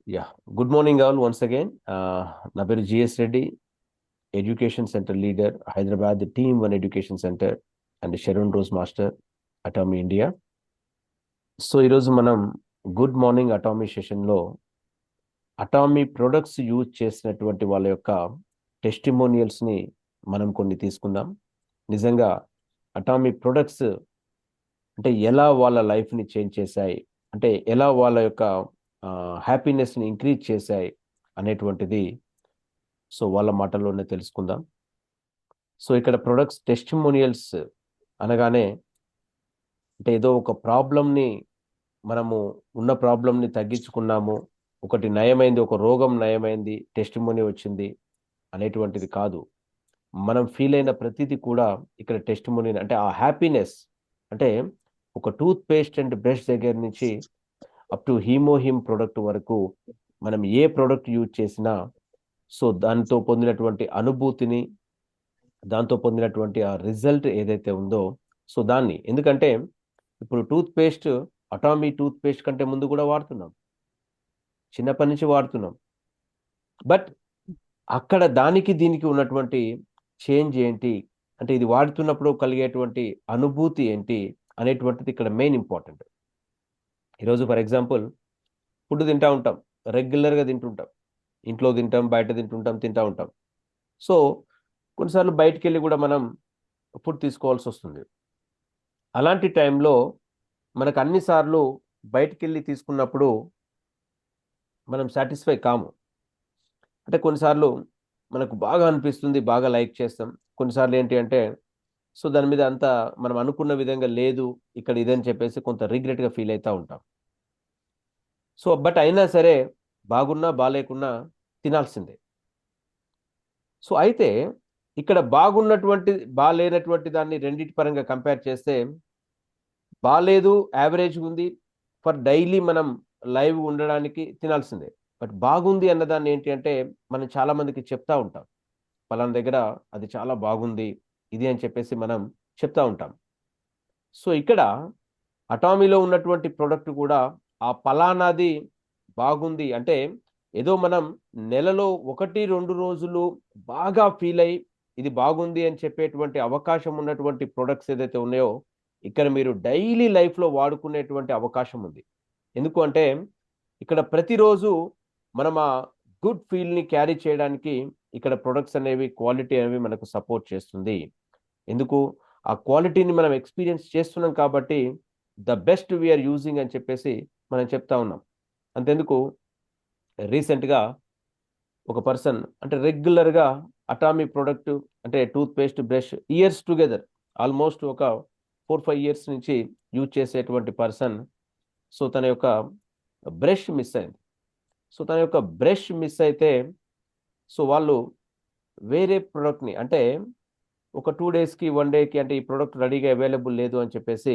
Yeah, good morning all once again. నా పేరు GS Reddy, education centre leader, Hyderabad team one education centre and Sharon Rose master, Atomy India. So ఈరోజు మనం good morning Atomy సెషన్లో Atomy products use చేసినటువంటి వాళ్ళ యొక్క టెస్టిమోనియల్స్ని మనం కొన్ని తీసుకుందాం. నిజంగా అటామీ ప్రొడక్ట్స్ అంటే ఎలా వాళ్ళ లైఫ్ని చేంజ్ చేశాయి, అంటే ఎలా వాళ్ళ యొక్క హ్యాపీనెస్ని ఇంక్రీజ్ చేశాయి అనేటువంటిది సో వాళ్ళ మాటల్లోనే తెలుసుకుందాం. సో ఇక్కడ ప్రొడక్ట్స్ టెస్టిమోనియల్స్ అనగానే అంటే ఏదో ఒక ప్రాబ్లంని మనము ఉన్న ప్రాబ్లంని తగ్గించుకున్నాము, ఒకటి నయమైంది, ఒక రోగం నయమైంది, టెస్టిమోని వచ్చింది అనేటువంటిది కాదు. మనం ఫీల్ అయిన ప్రతిదీ కూడా ఇక్కడ టెస్టిమోని. అంటే ఆ హ్యాపీనెస్ అంటే ఒక టూత్ పేస్ట్ అండ్ బ్రష్ దగ్గర నుంచి అప్ టు హీమోహిమ్ ప్రోడక్ట్ వరకు మనం ఏ ప్రోడక్ట్ యూజ్ చేసినా సో దాంతో పొందినటువంటి అనుభూతిని, దాంతో పొందినటువంటి ఆ రిజల్ట్ ఏదైతే ఉందో సో దాన్ని, ఎందుకంటే ఇప్పుడు toothpaste, Atomy toothpaste కంటే ముందు కూడా వాడుతున్నాం, చిన్నప్పటి నుంచి వాడుతున్నాం. బట్ అక్కడ దానికి దీనికి ఉన్నటువంటి చేంజ్ ఏంటి, అంటే ఇది వాడుతున్నప్పుడు కలిగేటువంటి అనుభూతి ఏంటి అనేటువంటిది ఇక్కడ మెయిన్ ఇంపార్టెంట్. ఈరోజు ఫర్ ఎగ్జాంపుల్ ఫుడ్ తింటా ఉంటాం, రెగ్యులర్గా తింటుంటాం, ఇంట్లో తింటాం, బయట తింటా ఉంటాం. సో కొన్నిసార్లు బయటికి వెళ్ళి కూడా మనం ఫుడ్ తీసుకోవాల్సి వస్తుంది. అలాంటి టైంలో మనకు అన్నిసార్లు బయటికి వెళ్ళి తీసుకున్నప్పుడు మనం సాటిస్ఫై కాము. అంటే కొన్నిసార్లు మనకు బాగా అనిపిస్తుంది, బాగా లైక్ చేస్తాం. కొన్నిసార్లు ఏంటి అంటే సో దాని మీద అంత మనం అనుకున్న విధంగా లేదు ఇక్కడ ఇదని చెప్పేసి కొంత రిగ్రెట్గా ఫీల్ అవుతూ ఉంటాం. సో బట్ అయినా సరే బాగున్నా బాగాలేకున్నా తినాల్సిందే. సో అయితే ఇక్కడ బాగున్నటువంటి బాగాలేనటువంటి దాన్ని రెండింటి పరంగా కంపేర్ చేస్తే, బాగాలేదు, యావరేజ్ ఉంది, ఫర్ డైలీ మనం లైవ్ ఉండడానికి తినాల్సిందే. బట్ బాగుంది అన్నదాన్ని ఏంటి అంటే మనం చాలా మందికి చెప్తా ఉంటాం, పలానా దగ్గర అది చాలా బాగుంది ఇది అని చెప్పేసి మనం చెప్తా ఉంటాం. సో ఇక్కడ అటామీలో ఉన్నటువంటి ప్రోడక్ట్ కూడా ఆ పలానాది బాగుంది అంటే ఏదో మనం నెలలో 1-2 రోజులు బాగా ఫీల్ అయ్యి ఇది బాగుంది అని చెప్పేటువంటి అవకాశం ఉన్నటువంటి ప్రొడక్ట్స్ ఏదైతే ఉన్నాయో ఇక్కడ మీరు డైలీ లైఫ్లో వాడుకునేటువంటి అవకాశం ఉంది. ఎందుకు అంటే ఇక్కడ ప్రతిరోజు మనం ఆ గుడ్ ఫీల్ని క్యారీ చేయడానికి ఇక్కడ ప్రొడక్ట్స్ అనేవి, క్వాలిటీ అనేవి మనకు సపోర్ట్ చేస్తుంది. ఎందుకు? ఆ క్వాలిటీని మనం ఎక్స్పీరియన్స్ చేస్తున్నాం కాబట్టి ద బెస్ట్ వీఆర్ యూజింగ్ అని చెప్పేసి మనం చెప్తా ఉన్నాం. అంతెందుకు, రీసెంట్గా ఒక పర్సన్ అంటే రెగ్యులర్గా అటామీ ప్రోడక్ట్ అంటే toothpaste, brush years together almost ఒక 4-5 ఇయర్స్ నుంచి యూజ్ చేసేటువంటి పర్సన్, సో తన యొక్క బ్రష్ మిస్ అయింది. సో తన యొక్క బ్రష్ మిస్ అయితే సో వాళ్ళు వేరే ప్రోడక్ట్ని అంటే ఒక 2 డేస్కి 1 డేకి అంటే ఈ ప్రోడక్ట్ రెడీగా అవైలబుల్ లేదు అని చెప్పేసి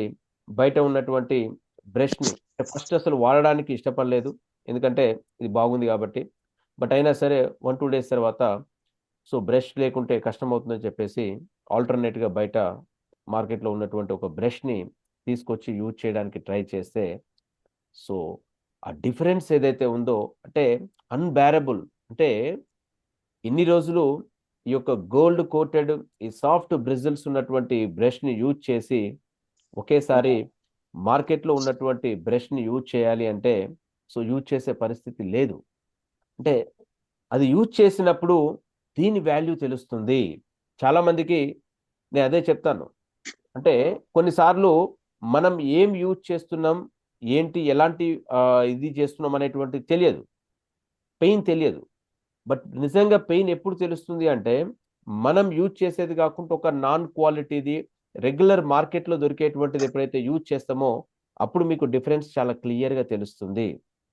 బయట ఉన్నటువంటి బ్రష్ని ఫస్ట్ అసలు వాడడానికి ఇష్టపడలేదు, ఎందుకంటే ఇది బాగుంది కాబట్టి. బట్ అయినా సరే 1-2 డేస్ తర్వాత సో బ్రష్ లేకుంటే కష్టం అవుతుందని చెప్పేసి ఆల్టర్నేట్గా బయట మార్కెట్లో ఉన్నటువంటి ఒక బ్రష్ని తీసుకొచ్చి యూజ్ చేయడానికి ట్రై చేస్తే సో ఆ డిఫరెన్స్ ఏదైతే ఉందో అంటే అన్బేరబుల్. అంటే ఇన్ని రోజులు ఈ యొక్క గోల్డ్ కోటెడ్ ఈ సాఫ్ట్ బ్రిజిల్స్ ఉన్నటువంటి బ్రష్ని యూజ్ చేసి ఒకేసారి మార్కెట్లో ఉన్నటువంటి బ్రష్ని యూజ్ చేయాలి అంటే సో యూజ్ చేసే పరిస్థితి లేదు. అంటే అది యూజ్ చేసినప్పుడు దీని వాల్యూ తెలుస్తుంది. చాలామందికి నేను అదే చెప్తాను, అంటే కొన్నిసార్లు మనం ఏం యూజ్ చేస్తున్నాం, ఏంటి, ఎలాంటి ఇది చేస్తున్నాం అనేటువంటి తెలియదు, పెయిన్ తెలియదు. బట్ నిజంగా పెయిన్ ఎప్పుడు తెలుస్తుంది అంటే మనం యూజ్ చేసేది కాకుండా ఒక నాన్ క్వాలిటీది రెగ్యులర్ మార్కెట్లో దొరికేటువంటిది ఎప్పుడైతే యూజ్ చేస్తామో అప్పుడు మీకు డిఫరెన్స్ చాలా క్లియర్గా తెలుస్తుంది.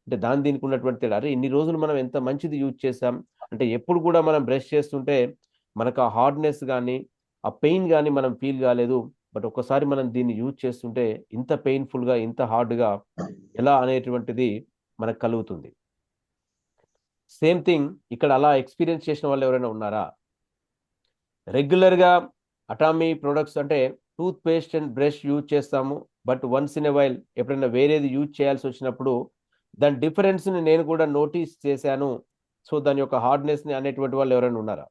అంటే దీనికి ఉన్నటువంటి తేడా, అరే ఇన్ని రోజులు మనం ఎంత మంచిది యూజ్ చేసాం, అంటే ఎప్పుడు కూడా మనం బ్రష్ చేస్తుంటే మనకు ఆ హార్డ్నెస్ కానీ ఆ పెయిన్ కానీ మనం ఫీల్ కాలేదు. బట్ ఒకసారి మనం దీన్ని యూజ్ చేస్తుంటే ఇంత పెయిన్ఫుల్గా, ఇంత హార్డ్గా ఎలా అనేటువంటిది మనకు కలుగుతుంది. సేమ్ థింగ్ ఇక్కడ అలా ఎక్స్పీరియన్స్ చేసిన వాళ్ళు ఎవరైనా ఉన్నారా? రెగ్యులర్గా అటామీ ప్రొడక్ట్స్ అంటే toothpaste and brush use చేస్తాము, but once in a while ఎప్పుడైనా వేరేది యూజ్ చేయాల్సి వచ్చినప్పుడు దాని డిఫరెన్స్ ని నేను కూడా నోటీస్ చేశాను, సో దాని యొక్క హార్డ్నెస్ ని అనేటువంటి వాళ్ళు ఎవరైనా ఉన్నారా?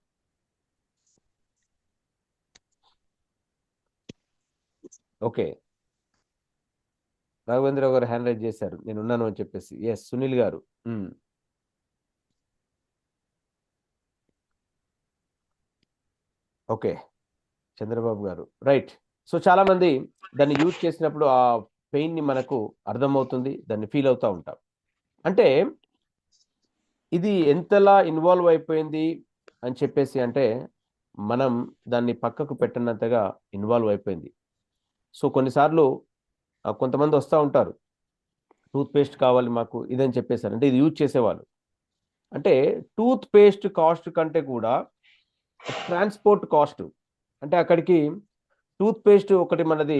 ఓకే, రాఘవేంద్రరావు గారు హ్యాండ్ రైజ్ చేశారు, నేను ఉన్నాను అని చెప్పేసి. ఎస్, సునీల్ గారు. ఓకే, చంద్రబాబు గారు, రైట్. సో చాలా మంది దాన్ని యూజ్ చేసినప్పుడు ఆ పెయిన్ ని మనకు అర్థమవుతుంది, దాన్ని ఫీల్ అవుతూ ఉంటాం. అంటే ఇది ఎంతలా ఇన్వాల్వ్ అయిపోయింది అని చెప్పేసి అంటే, మనం దాన్ని పక్కకు పెట్టినంతగా ఇన్వాల్వ్ అయిపోయింది. సో కొన్నిసార్లు కొంతమంది వస్తూ ఉంటారు, టూత్ పేస్ట్ కావాలి మాకు ఇదని చెప్పేసారు, అంటే ఇది యూజ్ చేసేవాళ్ళు. అంటే టూత్ పేస్ట్ కాస్ట్ కంటే కూడా ట్రాన్స్పోర్ట్ కాస్ట్, అంటే అక్కడికి టూత్ పేస్ట్ ఒకటి మనది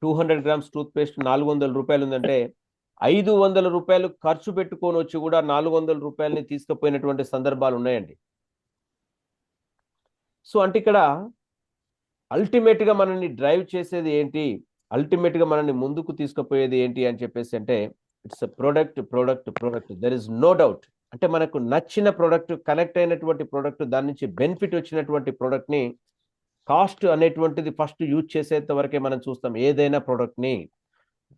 200 గ్రామ్స్ టూత్ పేస్ట్ 400 రూపాయలు ఉందంటే 500 రూపాయలు ఖర్చు పెట్టుకొని వచ్చి కూడా 400 రూపాయలని తీసుకుపోయినటువంటి సందర్భాలు ఉన్నాయండి. సో అంటే ఇక్కడ అల్టిమేట్ గా మనల్ని డ్రైవ్ చేసేది ఏంటి, అల్టిమేట్ గా మనల్ని ముందుకు తీసుకుపోయేది ఏంటి అని చెప్పేసి అంటే, it's product product product, there is no doubt. అంటే మనకు నచ్చిన ప్రోడక్ట్, కనెక్ట్ అయినటువంటి ప్రోడక్ట్, దాని నుంచి బెనిఫిట్ వచ్చినటువంటి ప్రోడక్ట్ ని కాస్ట్ అనేటువంటిది ఫస్ట్ యూజ్ చేసేంత వరకే మనం చూస్తాం ఏదైనా ప్రోడక్ట్ ని.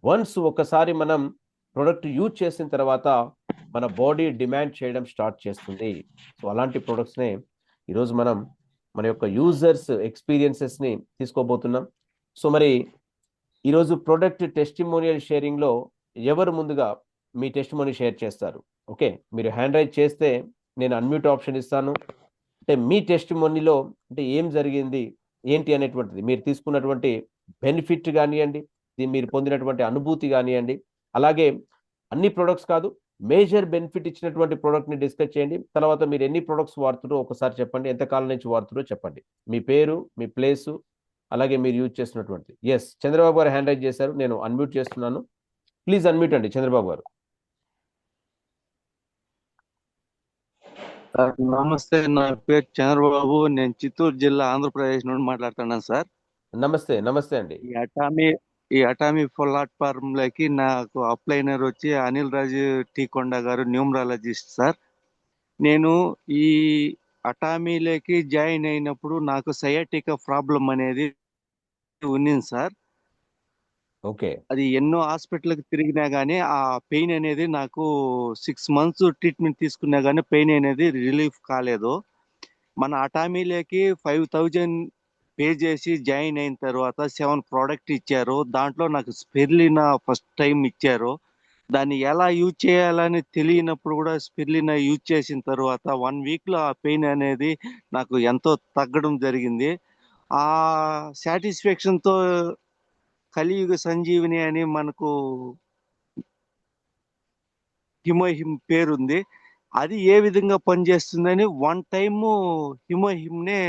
వన్స్ ఒకసారి మనం ప్రోడక్ట్ యూజ్ చేసిన తర్వాత మన బాడీ డిమాండ్ చేయడం స్టార్ట్ చేస్తుంది. సో అలాంటి ప్రొడక్ట్స్నే ఈరోజు మనం మన యొక్క యూజర్స్ ఎక్స్పీరియన్సెస్ని తీసుకోబోతున్నాం. సో మరి ఈరోజు ప్రొడక్ట్ టెస్టిమోనియల్ షేరింగ్లో ఎవరు ముందుగా మీ టెస్టిమోని షేర్ చేస్తారు? ఓకే, మీరు హ్యాండ్ రైజ్ చేస్తే నేను అన్మ్యూట్ ఆప్షన్ ఇస్తాను. అంటే మీ టెస్టిమోనీలో అంటే ఏం జరిగింది ఏంటి అనేటువంటిది, మీరు తీసుకున్నటువంటి బెనిఫిట్ కానివ్వండి, మీరు పొందినటువంటి అనుభూతి కానివ్వండి, అలాగే అన్ని ప్రొడక్ట్స్ కాదు, మేజర్ బెనిఫిట్ ఇచ్చినటువంటి ప్రోడక్ట్ని డిస్కస్ చేయండి. తర్వాత మీరు ఎన్ని ప్రొడక్ట్స్ వాడుతారో ఒకసారి చెప్పండి, ఎంతకాలం నుంచి వాడుతారో చెప్పండి, మీ పేరు, మీ ప్లేసు, అలాగే మీరు యూజ్ చేస్తున్నటువంటి. ఎస్, చంద్రబాబు గారు హ్యాండ్ రైజ్ చేశారు, నేను అన్మ్యూట్ చేస్తున్నాను. ప్లీజ్ అన్మ్యూట్ అండి చంద్రబాబు గారు. నమస్తే, నా పేరు చంద్రబాబు, నేను చిత్తూరు జిల్లా ఆంధ్రప్రదేశ్ నుండి మాట్లాడుతున్నాను సార్. నమస్తే, నమస్తే అండి. ఈ అటామీ ప్లాట్ఫామ్ లోకి నాకు అప్లైనర్ వచ్చి అనిల్ రాజు టీ కొండ గారు, న్యూమరాలజిస్ట్ సార్. నేను ఈ అటామీలోకి జాయిన్ అయినప్పుడు నాకు సయాటికా ప్రాబ్లం అనేది ఉన్నింది సార్. ఓకే, అది ఎన్నో హాస్పిటల్కి తిరిగినా గానీ ఆ పెయిన్ అనేది నాకు 6 months ట్రీట్మెంట్ తీసుకున్నా గానీ పెయిన్ అనేది రిలీఫ్ కాలేదు. మన అటామీలోకి 5,000 పే చేసి జాయిన్ అయిన తర్వాత 7 ప్రోడక్ట్ ఇచ్చారు. దాంట్లో నాకు స్పిర్లినా ఫస్ట్ టైం ఇచ్చారు. దాన్ని ఎలా యూజ్ చేయాలని తెలియనప్పుడు కూడా స్పిర్లినా యూజ్ చేసిన తర్వాత 1 weekలో ఆ పెయిన్ అనేది నాకు ఎంతో తగ్గడం జరిగింది. ఆ సాటిస్ఫాక్షన్తో కలియుగ సంజీవిని అని మనకు హిమోహిమ్ పేరుంది, అది ఏ విధంగా పనిచేస్తుందని 1 time హిమోహిమ్నే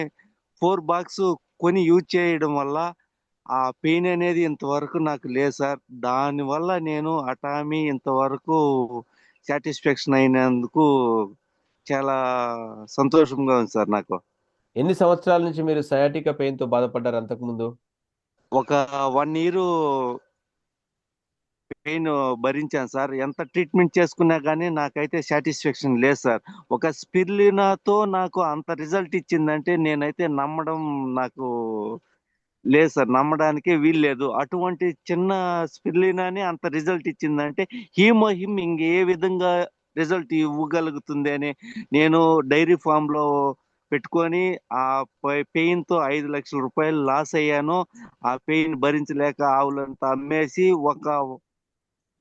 4 బాక్స్ కొని యూజ్ చేయడం వల్ల ఆ పెయిన్ అనేది ఇంతవరకు నాకు లేదు సార్. దానివల్ల నేను అటామీ ఇంతవరకు సాటిస్ఫాక్షన్ అయినందుకు చాలా సంతోషంగా ఉంది సార్ నాకు. ఎన్ని సంవత్సరాల నుంచి మీరు సయాటికా పెయిన్ తో బాధపడ్డారు అంతకుముందు? ఒక 1 year పెయిన్ భరించాను సార్. ఎంత ట్రీట్మెంట్ చేసుకున్నా కానీ నాకైతే సాటిస్ఫాక్షన్ లేదు సార్. ఒక స్పిర్లినాతో నాకు అంత రిజల్ట్ ఇచ్చిందంటే నేనైతే నమ్మడం నాకు లేదు సార్, నమ్మడానికే వీల్లేదు. అటువంటి చిన్న స్పిర్లినానే అంత రిజల్ట్ ఇచ్చిందంటే హీమోహిమ్ ఇంక ఏ విధంగా రిజల్ట్ ఇవ్వగలుగుతుంది అని నేను డైరీ ఫామ్లో పెట్టుకొని ఆ పెయిన్తో 5 లక్షల రూపాయలు లాస్ అయ్యాను. ఆ పెయిన్ భరించలేక ఆవులంతా అమ్మేసి ఒక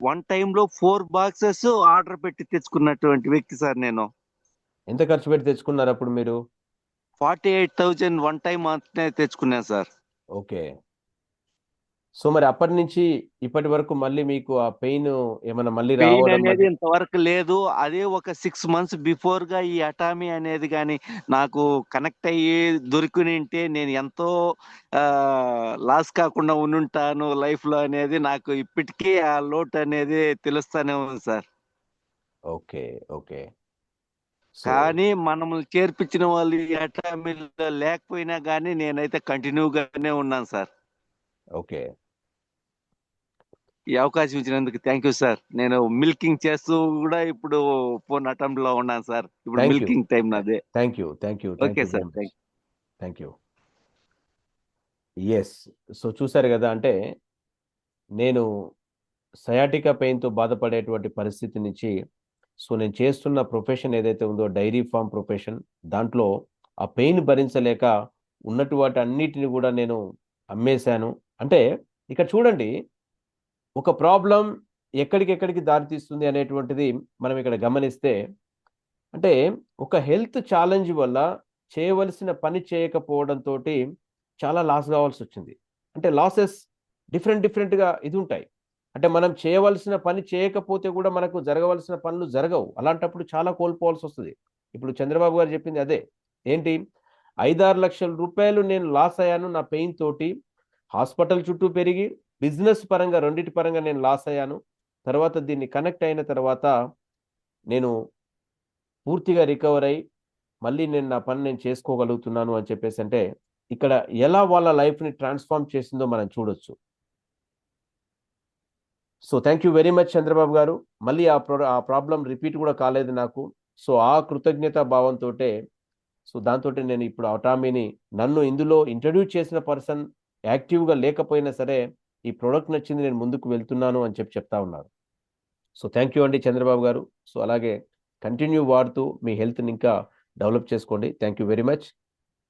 1 time లో 4 boxes ఆర్డర్ పెట్టి తెచ్చుకున్నటువంటి వ్యక్తి సార్ నేను. ఎంత ఖర్చు పెట్టి తెచ్చుకున్నారు అప్పుడు మీరు? 48,000 1 time అంతే తెచ్చుకున్నాను సార్. ఓకే, సో మరి అప్పటి నుంచి ఇప్పటి వరకు మళ్ళీ మీకు ఆ పెయిన్ ఏమైనా మళ్ళీ పెయిన్ రావడం అనేది ఇంతవరకు లేదు. అదే ఒక 6 months బిఫోర్గా ఈ అటామీ అనేది కానీ నాకు కనెక్ట్ అయ్యి దొరికినింటే నేను ఎంతో లాస్ కాకుండా ఉండుంటాను లైఫ్లో అనేది నాకు ఇప్పటికీ ఆ లోటు అనేది తెలుస్తూనే ఉంది సార్. Okay, okay. కానీ మనల్ని చేర్పించిన వాళ్ళు ఈ అటామీలో లేకపోయినా కానీ నేనైతే కంటిన్యూగానే ఉన్నాను సార్. ఓకే, ఈ అవకాశం ఇచ్చినందుకు థ్యాంక్ యూ సార్. నేను మిల్కింగ్ చేస్తూ కూడా ఇప్పుడు ఫోన్ అటెంప్ట్ లో ఉన్నాను సార్. ఇప్పుడు థ్యాంక్ యూ మిల్కింగ్ టైం నాదే. Thank you thank you thank okay you very sir, much. Thank you. Yes. So చూసారు కదా, అంటే నేను సయాటికా పెయిన్తో బాధపడేటువంటి పరిస్థితి నుంచి, సో నేను చేస్తున్న ప్రొఫెషన్ ఏదైతే ఉందో డైరీ ఫార్మ్ ప్రొఫెషన్, దాంట్లో ఆ పెయిన్ భరించలేక ఉన్నట్టు వాటి అన్నిటిని కూడా నేను అమ్మేశాను. అంటే ఇక్కడ చూడండి, ఒక ప్రాబ్లం ఎక్కడికెక్కడికి దారితీస్తుంది అనేటువంటిది మనం ఇక్కడ గమనిస్తే, అంటే ఒక హెల్త్ ఛాలెంజ్ వల్ల చేయవలసిన పని చేయకపోవడంతో చాలా లాస్ కావాల్సి వచ్చింది. అంటే లాసెస్ డిఫరెంట్గా ఇది ఉంటాయి. అంటే మనం చేయవలసిన పని చేయకపోతే కూడా మనకు జరగవలసిన పనులు జరగవు. అలాంటప్పుడు చాలా కోల్పోవాల్సి వస్తుంది. ఇప్పుడు చంద్రబాబు గారు చెప్పింది అదే. ఏంటి, 5-6 లక్షల రూపాయలు నేను లాస్ అయ్యాను నా పెయిన్ తోటి. హాస్పిటల్ చుట్టూ పెరిగి, బిజినెస్ పరంగా రెండిటి పరంగా నేను లాస్ అయ్యాను. తర్వాత దీన్ని కనెక్ట్ అయిన తర్వాత నేను పూర్తిగా రికవర్ అయ్యి మళ్ళీ నేను నా పని నేను చేసుకోగలుగుతున్నాను అని చెప్పేసి, అంటే ఇక్కడ ఎలా వాళ్ళ లైఫ్ని ట్రాన్స్ఫార్మ్ చేసిందో మనం చూడొచ్చు. So thank you very much Chandrababu గారు. మళ్ళీ ఆ ప్రాబ్లం రిపీట్ కూడా కాలేదు నాకు. సో ఆ కృతజ్ఞత భావంతో, సో దాంతో నేను ఇప్పుడు అటామీని, నన్ను ఇందులో ఇంట్రడ్యూస్ చేసిన పర్సన్ యాక్టివ్గా లేకపోయినా సరే ఈ ప్రోడక్ట్ నచ్చింది, నేను ముందుకు వెళ్తున్నాను అని చెప్తా ఉన్నారు. సో థ్యాంక్ యూ అండి చంద్రబాబు గారు. సో అలాగే కంటిన్యూ వాడుతూ మీ హెల్త్ని ఇంకా డెవలప్ చేసుకోండి. Thank you very much.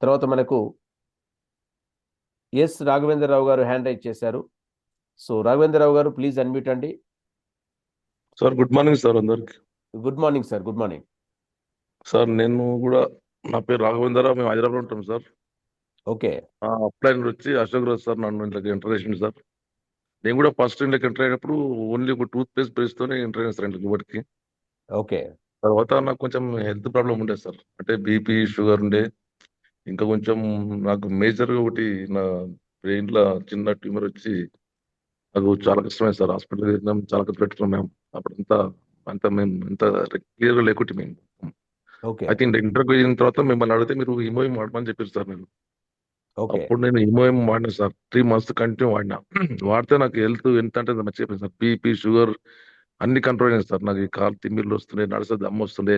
తర్వాత మనకు ఎస్ రాఘవేంద్రరావు గారు హ్యాండ్ రైజ్ చేశారు. సో రాఘవేంద్రరావు గారు ప్లీజ్ అన్మ్యూట్ అండి. సార్ గుడ్ మార్నింగ్ సార్ అందరికి. Good morning sir. Good morning sir నేను కూడా, నా పేరు రాఘవేంద్ర, మేము హైదరాబాద్ ఉంటాం సార్. ఓకే. అప్లైన్ వచ్చి అశోక్ రాజ్ సార్ నన్ను ఇంట్లోకి ఎంటర్ చేసింది సార్. నేను కూడా ఫస్ట్ ఇంట్లోకి ఎంటర్ అయినప్పుడు ఓన్లీ ఒక టూత్ పేస్ట్ బ్రష్తోనే ఎంటర్ అయినా సార్ ఇంట్లోకి ఇప్పటికి. ఓకే. తర్వాత నాకు కొంచెం హెల్త్ ప్రాబ్లం ఉండే సార్, అంటే బీపీ షుగర్ ఉండే. ఇంకా కొంచెం నాకు మేజర్ ఒకటి నా బ్రెయిన్ లో చిన్న ట్యూమర్ వచ్చి నాకు చాలా కష్టమైంది సార్. హాస్పిటల్ వెళ్ళినాం, చాలా ఖర్చు పెట్టుకున్నాం మేము. అప్పుడంతా అంత మేము ఎంత క్లియర్గా లేకుంటే మేము. ఓకే. అయితే ఇంటర్వ్యూ అయిన తర్వాత మిమ్మల్ని అడిగితే మీరు హిమోయిన్ వాడమని చెప్పారు సార్. నేను ఓకే. అప్పుడు నేను హిమోయిన్ వాడినా సార్, 3 months కంటిన్యూ వాడినా. వాడితే నాకు హెల్త్ ఎంత అంటే మంచిగా అయిపోయింది సార్. బీపీ షుగర్ అన్ని కంట్రోల్ అయింది సార్. నాకు ఈ కాలు తిమ్మిర్లు వస్తుండే, నడిస్తే దమ్ము వస్తుండే,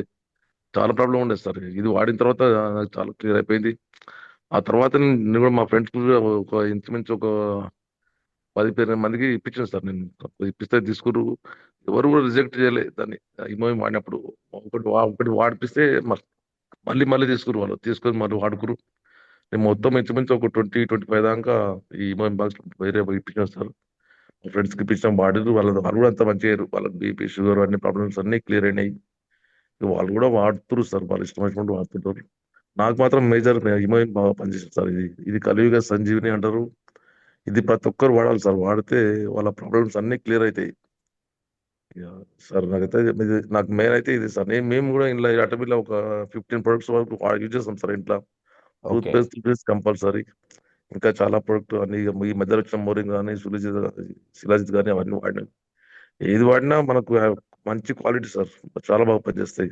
చాలా ప్రాబ్లం ఉండేది సార్. ఇది వాడిన తర్వాత నాకు చాలా క్లియర్ అయిపోయింది. ఆ తర్వాత నేను కూడా మా ఫ్రెండ్స్ ఒక ఇంచుమించు ఒక 10-15 మందికి ఇప్పించాను సార్. నేను ఇప్పిస్తే తీసుకురు, ఎవరు కూడా రిజెక్ట్ చేయలేదు దాన్ని. హిమోయిన్ వాడినప్పుడు ఒకటి వాడిపిస్తే మళ్ళీ మళ్ళీ తీసుకురు, వాళ్ళు తీసుకొని మళ్ళీ వాడుకురు. నేను మొత్తం ఇంచుమించు ఒక 20-25 దాకా ఈ హిమోయిన్ బాక్స్ వేరే ఇప్పించాను సార్. మా ఫ్రెండ్స్కి ఇప్పించాం, వాడిరు. వాళ్ళు కూడా అంత మంచిగా అయ్యారు. వాళ్ళకి బీపీ షుగర్ అన్ని ప్రాబ్లమ్స్ అన్ని క్లియర్ అయినాయి. వాళ్ళు కూడా వాడుతున్నారు సార్, వాళ్ళు ఇష్టం వచ్చినట్టు వాడుతుంటారు. నాకు మాత్రం మేజర్ హిమోయిన్ బాగా పనిచేసింది సార్. ఇది ఇది కలియుగ సంజీవిని అంటారు. ఇది ప్రతి ఒక్కరు వాడాలి సార్. వాడితే వాళ్ళ ప్రాబ్లమ్స్ అన్ని క్లియర్ అవుతాయి. ఇక సార్ నాకైతే నాకు మెయిన్ అయితే ఇది సార్. మేము కూడా ఇంట్లో అటబిలో ఒక 15 ప్రొడక్ట్స్ వరకు యూజ్ చేస్తాం సార్ ఇంట్లో. Tooth okay. Paste compulsory. ఇంకా చాలా ప్రొడక్ట్ అన్ని ఈ మధ్యలో వచ్చిన మోరింగ్ కానీ, శిలాజిత్ కానీ అవన్నీ వాడినాం. ఏది వాడినా మనకు మంచి క్వాలిటీ సార్, చాలా బాగా పనిచేస్తాయి.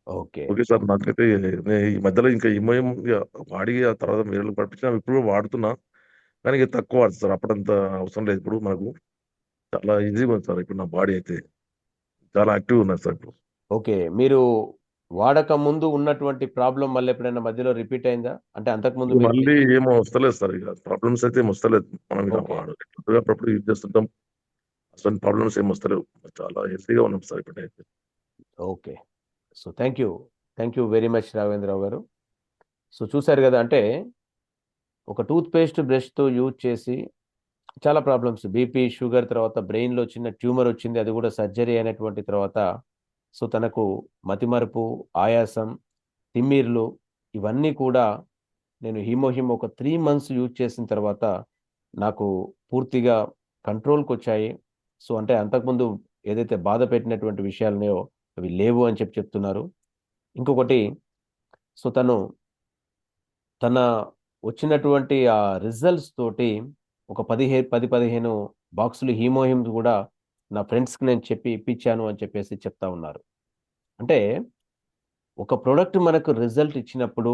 ఓకే. Okay sir. నాకైతే ఈ మధ్యలో ఇంకా ఇమోయం వాడి ఆ తర్వాత వేరే పడిపించిన ఇప్పుడు వాడుతున్నా, కానీ ఇక తక్కువ వాడుతుంది సార్. అప్పుడంత అవసరం లేదు. ఇప్పుడు మనకు చాలా ఈజీగా ఉంది సార్. ఇప్పుడు నా బాడీ అయితే చాలా యాక్టివ్గా ఉన్నది సార్ ఇప్పుడు. ఓకే. మీరు వాడక ముందు ఉన్నటువంటి ప్రాబ్లం మళ్ళీ ఎప్పుడైనా మధ్యలో రిపీట్ అయిందా? అంటే అంతకుముందు ఇక మీరు మళ్ళీ ఏమో వస్తలేదు సార్. ఇక ప్రాబ్లమ్స్ అయితే ఏం వస్తలేదు. మనం ఇక ఓకే. అప్పుడప్పుడు యూజ్ చేస్తుంటాం, అసలు ప్రాబ్లమ్స్ ఏం వస్తలేవు. చాలా హెల్తీగా ఉన్నాం సార్ ఇప్పుడైతే. Okay. So thank you very much Raghavendrarao గారు. సో చూశారు కదా, అంటే ఒక టూత్ పేస్ట్ బ్రష్తో యూజ్ చేసి చాలా ప్రాబ్లమ్స్, బీపీ షుగర్, తర్వాత బ్రెయిన్లో చిన్న ట్యూమర్ వచ్చింది, అది కూడా సర్జరీ అయినటువంటి తర్వాత. సో తనకు మతిమరుపు, ఆయాసం, తిమ్మిర్లు, ఇవన్నీ కూడా నేను హీమో ఒక 3 months యూజ్ చేసిన తర్వాత నాకు పూర్తిగా కంట్రోల్కి వచ్చాయి. సో అంటే అంతకుముందు ఏదైతే బాధ పెట్టినటువంటి విషయాలున్నాయో అవి లేవు అని చెప్తున్నారు. ఇంకొకటి, సో తన వచ్చినటువంటి ఆ రిజల్ట్స్ తోటి ఒక 10-15 బాక్సులు హీమోహిమ్స్ కూడా నా ఫ్రెండ్స్కి నేను చెప్పి ఇప్పించాను అని చెప్పేసి చెప్తా ఉన్నారు. అంటే ఒక ప్రోడక్ట్ మనకు రిజల్ట్ ఇచ్చినప్పుడు,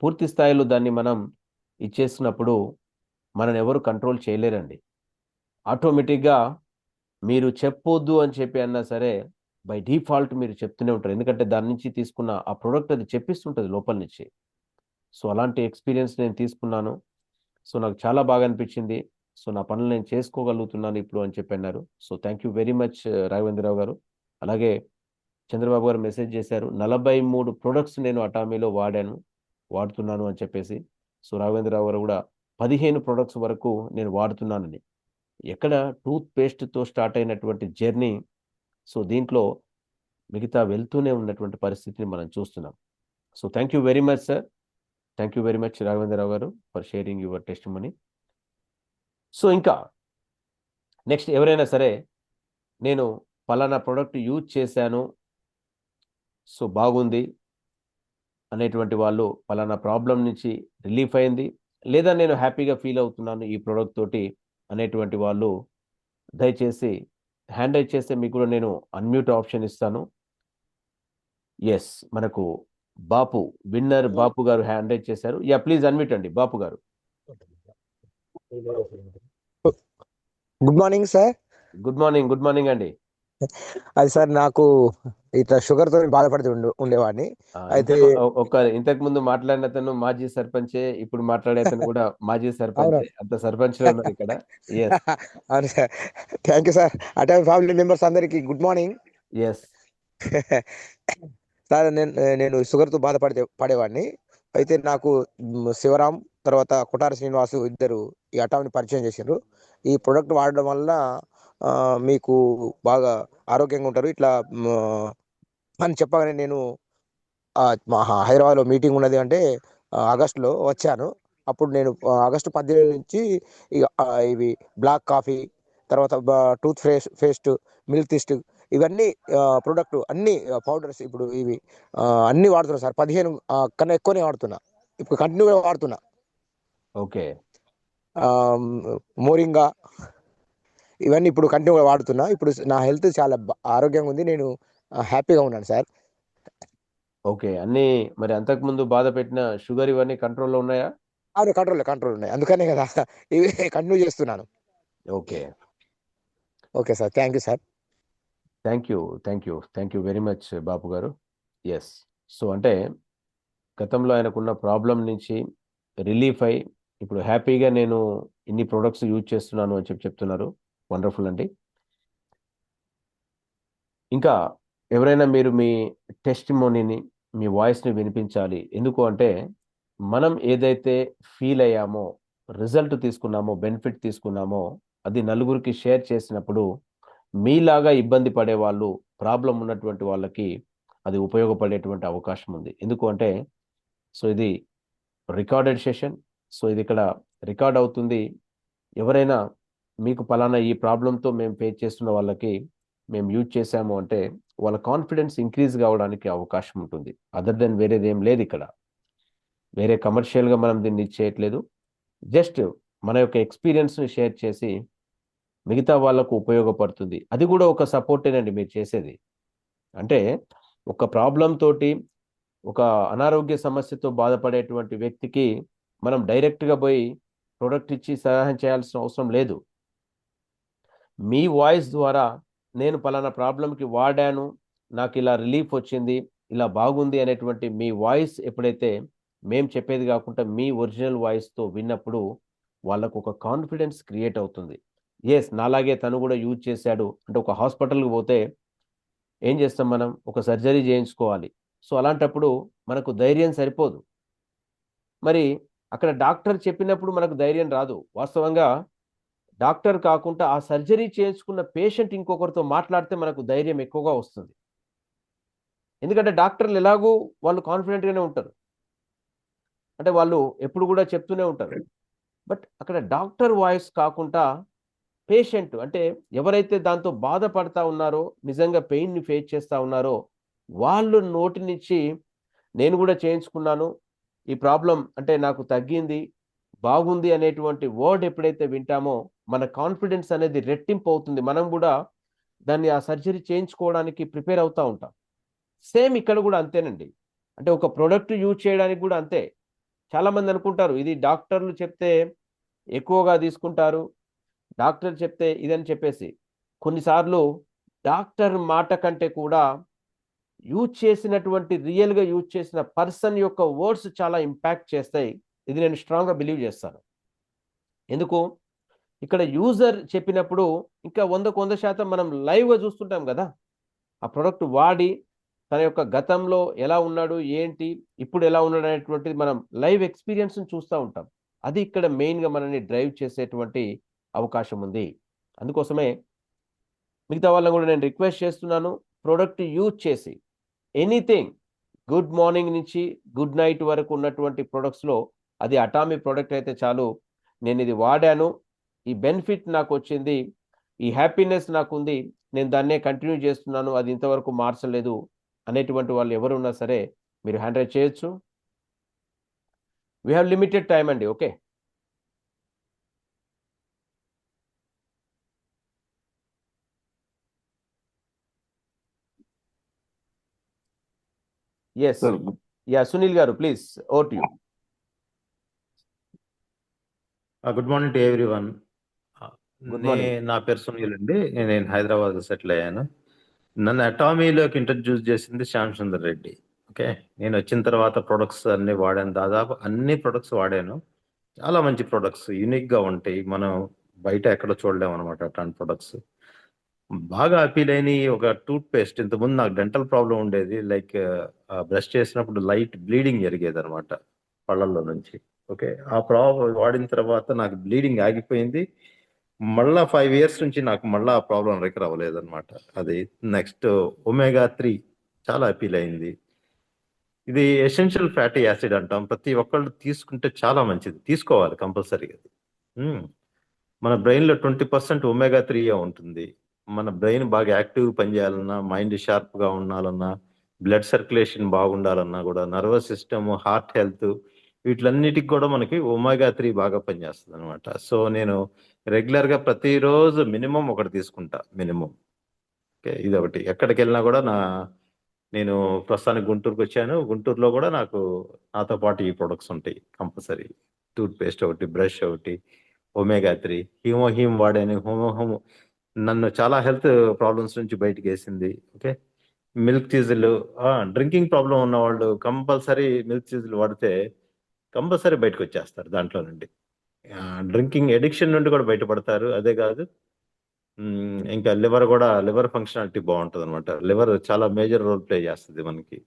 పూర్తి స్థాయిలో దాన్ని మనం ఇచ్చేసినప్పుడు మనని ఎవరు కంట్రోల్ చేయలేరండి. ఆటోమేటిక్గా మీరు చెప్పొద్దు అని చెప్పి అన్నా సరే బై డిఫాల్ట్ మీరు చెప్తూనే ఉంటారు. ఎందుకంటే దాని నుంచి తీసుకున్న ఆ ప్రోడక్ట్ అది చెప్పిస్తుంటుంది లోపల నుంచి. సో అలాంటి ఎక్స్పీరియన్స్ నేను తీసుకున్నాను. సో నాకు చాలా బాగా అనిపించింది. సో నా పనులు నేను చేసుకోగలుగుతున్నాను ఇప్పుడు అని చెప్పి అన్నారు. So thank you very much Raghavendrarao గారు. అలాగే చంద్రబాబు గారు మెసేజ్ చేశారు, 43 ప్రొడక్ట్స్ నేను అటామీలో వాడుతున్నాను అని చెప్పేసి. సో రాఘవేంద్రరావు గారు కూడా 15 ప్రొడక్ట్స్ వరకు నేను వాడుతున్నానని. ఎక్కడ టూత్ పేస్ట్తో స్టార్ట్ అయినటువంటి జర్నీ, సో దీంట్లో మిగతా వెళ్తూనే ఉన్నటువంటి పరిస్థితిని మనం చూస్తున్నాం. So thank you very much sir. Thank you very much Raghavendrarao garu for sharing your testimony. So ఇంకా నెక్స్ట్ ఎవరైనా సరే నేను పలానా ప్రోడక్ట్ యూజ్ చేశాను, సో బాగుంది అనేటువంటి వాళ్ళు, పలానా ప్రాబ్లం నుంచి రిలీఫ్ అయింది, లేదా నేను హ్యాపీగా ఫీల్ అవుతున్నాను ఈ ప్రోడక్ట్ తోటి అనేటువంటి వాళ్ళు దయచేసి హ్యాండ్ రైజ్ చేస్తే మీకు కూడా నేను అన్మ్యూట్ ఆప్షన్ ఇస్తాను. ఎస్, మనకు బాపు విన్నర్ బాపు గారు హ్యాండ్ రైజ్ చేశారు. యా ప్లీజ్ అన్మ్యూట్ అండి బాపు గారు. Good morning sir. Good morning అండి. అది సార్, నాకు ఇట్లా షుగర్ తో బాధపడుతూ ఉండేవాడిని. అయితే ఇంతకు ముందు మాట్లాడిన అతను మాజీ సర్పంచే, ఇప్పుడు మాట్లాడే అతను కూడా మాజీ సర్పంచే, అంత సర్పంచ్ లో ఉన్నారు ఇక్కడ. అవును సార్, థ్యాంక్ యూ సార్. అటే ఫ్యామిలీ మెంబర్స్ అందరికి గుడ్ మార్నింగ్. ఎస్ సార్, నేను షుగర్ తో పడేవాడిని. అయితే నాకు శివరాం తర్వాత కొటారి శ్రీనివాసు ఇద్దరు ఈ అటామిని పరిచయం చేశారు. ఈ ప్రొడక్ట్ వాడడం వల్ల మీకు బాగా ఆరోగ్యంగా ఉంటారు ఇట్లా అని చెప్పగానే నేను మా హైదరాబాద్లో మీటింగ్ ఉన్నది అంటే ఆగస్టులో వచ్చాను. అప్పుడు నేను ఆగస్టు 18 నుంచి ఇవి బ్లాక్ కాఫీ, తర్వాత టూత్ పేస్ట్, మిల్క్ టిస్ట్, ఇవన్నీ ప్రొడక్ట్ అన్ని పౌడర్స్ ఇప్పుడు ఇవి అన్ని వాడుతున్నా సార్. 15 కన్నా ఎక్కువనే వాడుతున్నా, ఇప్పుడు కంటిన్యూగా వాడుతున్నా. ఓకే, మోరింగా ఇవన్నీ ఇప్పుడు కంటిన్యూగా వాడుతున్నా. ఇప్పుడు నా హెల్త్ చాలా ఆరోగ్యంగా ఉంది, నేను హ్యాపీగా ఉన్నాను సార్. ఓకే, అన్ని మరి అంతకుముందు బాధ పెట్టిన షుగర్ ఇవన్నీ కంట్రోల్లో ఉన్నాయా? అవును, కంట్రోల్ ఉన్నాయి, అందుకనే కదా ఇవి కంటిన్యూ చేస్తున్నాను. Okay okay sir, thank you sir. Thank you very much Bapu garu. Yes, so అంటే గతంలో ఆయనకున్న ప్రాబ్లం నుంచి రిలీఫ్ అయి ఇప్పుడు హ్యాపీగా నేను ఇన్ని ప్రొడక్ట్స్ యూజ్ చేస్తున్నాను అని చెప్తున్నారు. వండర్ఫుల్ అండి. ఇంకా ఎవరైనా మీరు మీ టెస్టిమోనీని, మీ వాయిస్ని వినిపించాలి. ఎందుకు అంటే మనం ఏదైతే ఫీల్ అయ్యామో, రిజల్ట్ తీసుకున్నామో, బెనిఫిట్ తీసుకున్నామో అది నలుగురికి షేర్ చేసినప్పుడు మీలాగా ఇబ్బంది పడే వాళ్ళు, ప్రాబ్లం ఉన్నటువంటి వాళ్ళకి అది ఉపయోగపడేటువంటి అవకాశం ఉంది. ఎందుకు అంటే సో ఇది రికార్డెడ్ సెషన్, సో ఇది ఇక్కడ రికార్డ్ అవుతుంది. ఎవరైనా మీకు పలానా ఈ ప్రాబ్లంతో మేము ఫేస్ చేస్తున్న వాళ్ళకి మేము యూజ్ చేసాము అంటే వాళ్ళ కాన్ఫిడెన్స్ ఇంక్రీజ్ కావడానికి అవకాశం ఉంటుంది. అదర్ దెన్ వేరేది ఏం లేదు ఇక్కడ. వేరే కమర్షియల్గా మనం దీన్ని ఇచ్చేయట్లేదు. జస్ట్ మన యొక్క ఎక్స్పీరియన్స్ని షేర్ చేసి మిగతా వాళ్ళకు ఉపయోగపడుతుంది. అది కూడా ఒక సపోర్టేనండి మీరు చేసేది. అంటే ఒక ప్రాబ్లం తోటి, ఒక అనారోగ్య సమస్యతో బాధపడేటువంటి వ్యక్తికి మనం డైరెక్ట్గా పోయి ప్రొడక్ట్ ఇచ్చి సహాయం చేయాల్సిన అవసరం లేదు. మీ వాయిస్ ద్వారా నేను పలానా ప్రాబ్లంకి వాడాను, నాకు ఇలా రిలీఫ్ వచ్చింది, ఇలా బాగుంది అనేటువంటి మీ వాయిస్ ఎప్పుడైతే మేము చెప్పేది కాకుండా మీ ఒరిజినల్ వాయిస్తో విన్నప్పుడు వాళ్ళకు ఒక కాన్ఫిడెన్స్ క్రియేట్ అవుతుంది. ఎస్, నాలాగే తను కూడా యూజ్ చేశాడు అంటే ఒక హాస్పిటల్కి పోతే ఏం చేస్తాం, మనం ఒక సర్జరీ చేయించుకోవాలి. సో అలాంటప్పుడు మనకు ధైర్యం సరిపోదు. మరి అక్కడ డాక్టర్ చెప్పినప్పుడు మనకు ధైర్యం రాదు. వాస్తవంగా డాక్టర్ కాకుండా ఆ సర్జరీ చేయించుకున్న పేషెంట్ ఇంకొకరితో మాట్లాడితే మనకు ధైర్యం ఎక్కువగా వస్తుంది. ఎందుకంటే డాక్టర్లు ఎలాగూ వాళ్ళు కాన్ఫిడెంట్గానే ఉంటారు, అంటే వాళ్ళు ఎప్పుడు కూడా చెప్తూనే ఉంటారు. బట్ అక్కడ డాక్టర్ వాయిస్ కాకుండా పేషెంట్, అంటే ఎవరైతే దాంతో బాధపడతా ఉన్నారో, నిజంగా పెయిన్ని ఫేస్ చేస్తూ ఉన్నారో వాళ్ళు నోటి నుంచి నేను కూడా చేయించుకున్నాను, ఈ ప్రాబ్లం అంటే నాకు తగ్గింది, బాగుంది అనేటువంటి వర్డ్ ఎప్పుడైతే వింటామో మన కాన్ఫిడెన్స్ అనేది రెట్టింపు అవుతుంది. మనం కూడా దాన్ని ఆ సర్జరీ చేయించుకోవడానికి ప్రిపేర్ అవుతూ ఉంటాం. సేమ్ ఇక్కడ కూడా అంతేనండి. అంటే ఒక ప్రోడక్ట్ యూజ్ చేయడానికి కూడా అంతే. చాలామంది అనుకుంటారు ఇది డాక్టర్లు చెప్తే ఎక్కువగా తీసుకుంటారు, డాక్టర్ చెప్తే ఇదని చెప్పేసి. కొన్నిసార్లు డాక్టర్ మాట కంటే కూడా యూజ్ చేసినటువంటి రియల్గా యూజ్ చేసిన పర్సన్ యొక్క వర్డ్స్ చాలా ఇంపాక్ట్ చేస్తాయి. ఇది నేను స్ట్రాంగ్గా బిలీవ్ చేస్తాను. ఎందుకు, ఇక్కడ యూజర్ చెప్పినప్పుడు ఇంకా 100% మనం లైవ్గా చూస్తుంటాం కదా. ఆ ప్రోడక్ట్ వాడి తన యొక్క గతంలో ఎలా ఉన్నాడు, ఏంటి, ఇప్పుడు ఎలా ఉన్నాడు అనేటువంటిది మనం లైవ్ ఎక్స్పీరియన్స్ చూస్తూ ఉంటాం. అది ఇక్కడ మెయిన్గా మనల్ని డ్రైవ్ చేసేటువంటి అవకాశం ఉంది. అందుకోసమే మిగతా వాళ్ళని కూడా నేను రిక్వెస్ట్ చేస్తున్నాను, ప్రోడక్ట్ యూజ్ చేసి ఎనీథింగ్ గుడ్ మార్నింగ్ నుంచి గుడ్ నైట్ వరకు ఉన్నటువంటి ప్రొడక్ట్స్లో అది అటామీ ప్రోడక్ట్ అయితే చాలు, నేను ఇది వాడాను, ఈ బెనిఫిట్ నాకు వచ్చింది, ఈ హ్యాపీనెస్ నాకు ఉంది, నేను దాన్నే కంటిన్యూ చేస్తున్నాను, అది ఇంతవరకు మార్చలేదు అనేటువంటి వాళ్ళు ఎవరున్నా సరే మీరు హ్యాండ్ రైజ్ చేయొచ్చు. వీ హ్యావ్ లిమిటెడ్ టైం అండి. ఓకే, ఎస్, యా సునీల్ గారు please, over to you. Good morning to everyone. Good morning. నా పేరు సునీల్ అండి. నేను హైదరాబాద్ సెటిల్ అయ్యాను. నన్ను అటామీలోకి ఇంట్రడ్యూస్ చేసింది శ్యామ్ సుందర్ రెడ్డి. ఓకే, నేను వచ్చిన తర్వాత ప్రొడక్ట్స్ అన్ని వాడాను, దాదాపు అన్ని ప్రొడక్ట్స్ వాడాను. చాలా మంచి ప్రొడక్ట్స్, యూనిక్గా ఉంటాయి, మనం బయట ఎక్కడ చూడలేము అనమాట. అట్లాంటి ప్రొడక్ట్స్ బాగా అపీల్ అయినాయి. ఒక టూత్ పేస్ట్, ఇంతకుముందు నాకు డెంటల్ ప్రాబ్లం ఉండేది, లైక్ బ్రష్ చేసినప్పుడు లైట్ బ్లీడింగ్ జరిగేది అనమాట పళ్ళల్లో నుంచి. ఓకే, ఆ ప్రాబ్లం వాడిన తర్వాత నాకు బ్లీడింగ్ ఆగిపోయింది. మళ్ళా 5 years నుంచి నాకు మళ్ళీ ఆ ప్రాబ్లం రికవర్ అవ్వలేదు అనమాట. అది నెక్స్ట్ ఒమేగా 3 చాలా అపీల్ అయింది. ఇది ఎసెన్షియల్ ఫ్యాటీ యాసిడ్ అంటాం, ప్రతి ఒక్కళ్ళు తీసుకుంటే చాలా మంచిది, తీసుకోవాలి కంపల్సరీగా. మన బ్రెయిన్లో 20% ఒమేగా 3 ఉంటుంది. మన బ్రెయిన్ బాగా యాక్టివ్ పనిచేయాలన్నా, మైండ్ షార్ప్గా ఉండాలన్నా, బ్లడ్ సర్క్యులేషన్ బాగుండాలన్నా కూడా, నర్వస్ సిస్టమ్, హార్ట్ హెల్త్, వీటిలన్నిటికి కూడా మనకి ఒమేగా 3 బాగా పనిచేస్తుంది అనమాట. సో నేను రెగ్యులర్గా ప్రతిరోజు మినిమం ఒకటి తీసుకుంటా, మినిమం. ఓకే, ఇది ఒకటి. ఎక్కడికి వెళ్ళినా కూడా నేను ప్రస్తుతానికి గుంటూరుకి వచ్చాను, గుంటూరులో కూడా నాతో పాటు ఈ ప్రొడక్ట్స్ ఉంటాయి కంపల్సరీ. టూత్ పేస్ట్ ఒకటి, బ్రష్ ఒకటి, ఒమేగా 3, హీమ్ వాడాను. హోమో నన్ను చాలా హెల్త్ ప్రాబ్లమ్స్ నుంచి బయటకు వేసింది. ఓకే, మిల్క్ చీజులు, డ్రింకింగ్ ప్రాబ్లం ఉన్న వాళ్ళు కంపల్సరీ మిల్క్ చీజులు వాడితే కంపల్సరీ బయటకు వచ్చేస్తారు దాంట్లో నుండి. డ్రింకింగ్ ఎడిక్షన్ నుండి కూడా బయటపడతారు. అదే కాదు, ఇంకా లివర్ ఫంక్షనాలిటీ బాగుంటుంది అనమాట. లివర్ చాలా మేజర్ రోల్ ప్లే చేస్తుంది మనకి.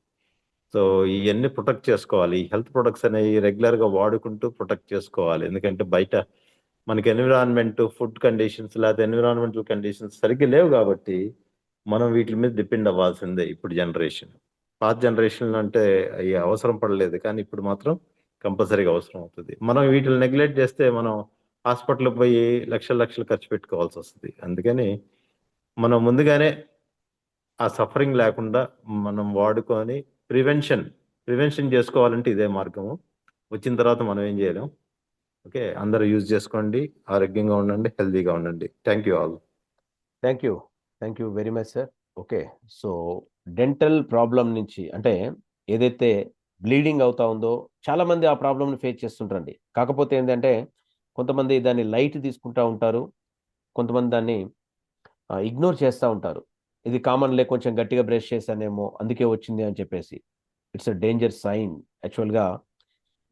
సో ఇవన్నీ ప్రొటెక్ట్ చేసుకోవాలి. హెల్త్ ప్రొడక్ట్స్ అనేవి రెగ్యులర్గా వాడుకుంటూ ప్రొటెక్ట్ చేసుకోవాలి. ఎందుకంటే బయట మనకి ఎన్విరాన్మెంట్, ఫుడ్ కండిషన్స్, లేకపోతే ఎన్విరాన్మెంటల్ కండిషన్స్ సరిగ్గా లేవు కాబట్టి మనం వీటి మీద డిపెండ్ అవ్వాల్సిందే ఇప్పుడు జనరేషన్. పాత జనరేషన్ అంటే అవి అవసరం పడలేదు, కానీ ఇప్పుడు మాత్రం కంపల్సరీగా అవసరం అవుతుంది. మనం వీటిని నెగ్లెక్ట్ చేస్తే మనం హాస్పిటల్కి పోయి లక్షలు ఖర్చు పెట్టుకోవాల్సి వస్తుంది. అందుకని మనం ముందుగానే ఆ సఫరింగ్ లేకుండా మనం వాడుకొని ప్రివెన్షన్ చేసుకోవాలంటే ఇదే మార్గము. వచ్చిన తర్వాత మనం ఏం చేయలేం. ఓకే, అందరూ యూజ్ చేసుకోండి, ఆరోగ్యంగా ఉండండి, హెల్తీగా ఉండండి. Thank you all. Thank you very much sir. Okay, so dental problem నుంచి, అంటే ఏదైతే బ్లీడింగ్ అవుతా ఉందో చాలా మంది ఆ ప్రాబ్లమ్ని ఫేస్ చేస్తుంటారండి. కాకపోతే ఏంటంటే కొంతమంది దాన్ని లైట్ తీసుకుంటూ ఉంటారు, కొంతమంది దాన్ని ఇగ్నోర్ చేస్తూ ఉంటారు. ఇది కామన్లే, కొంచెం గట్టిగా బ్రష్ చేశానేమో అందుకే వచ్చింది అని చెప్పేసి. It's a danger sign. యాక్చువల్గా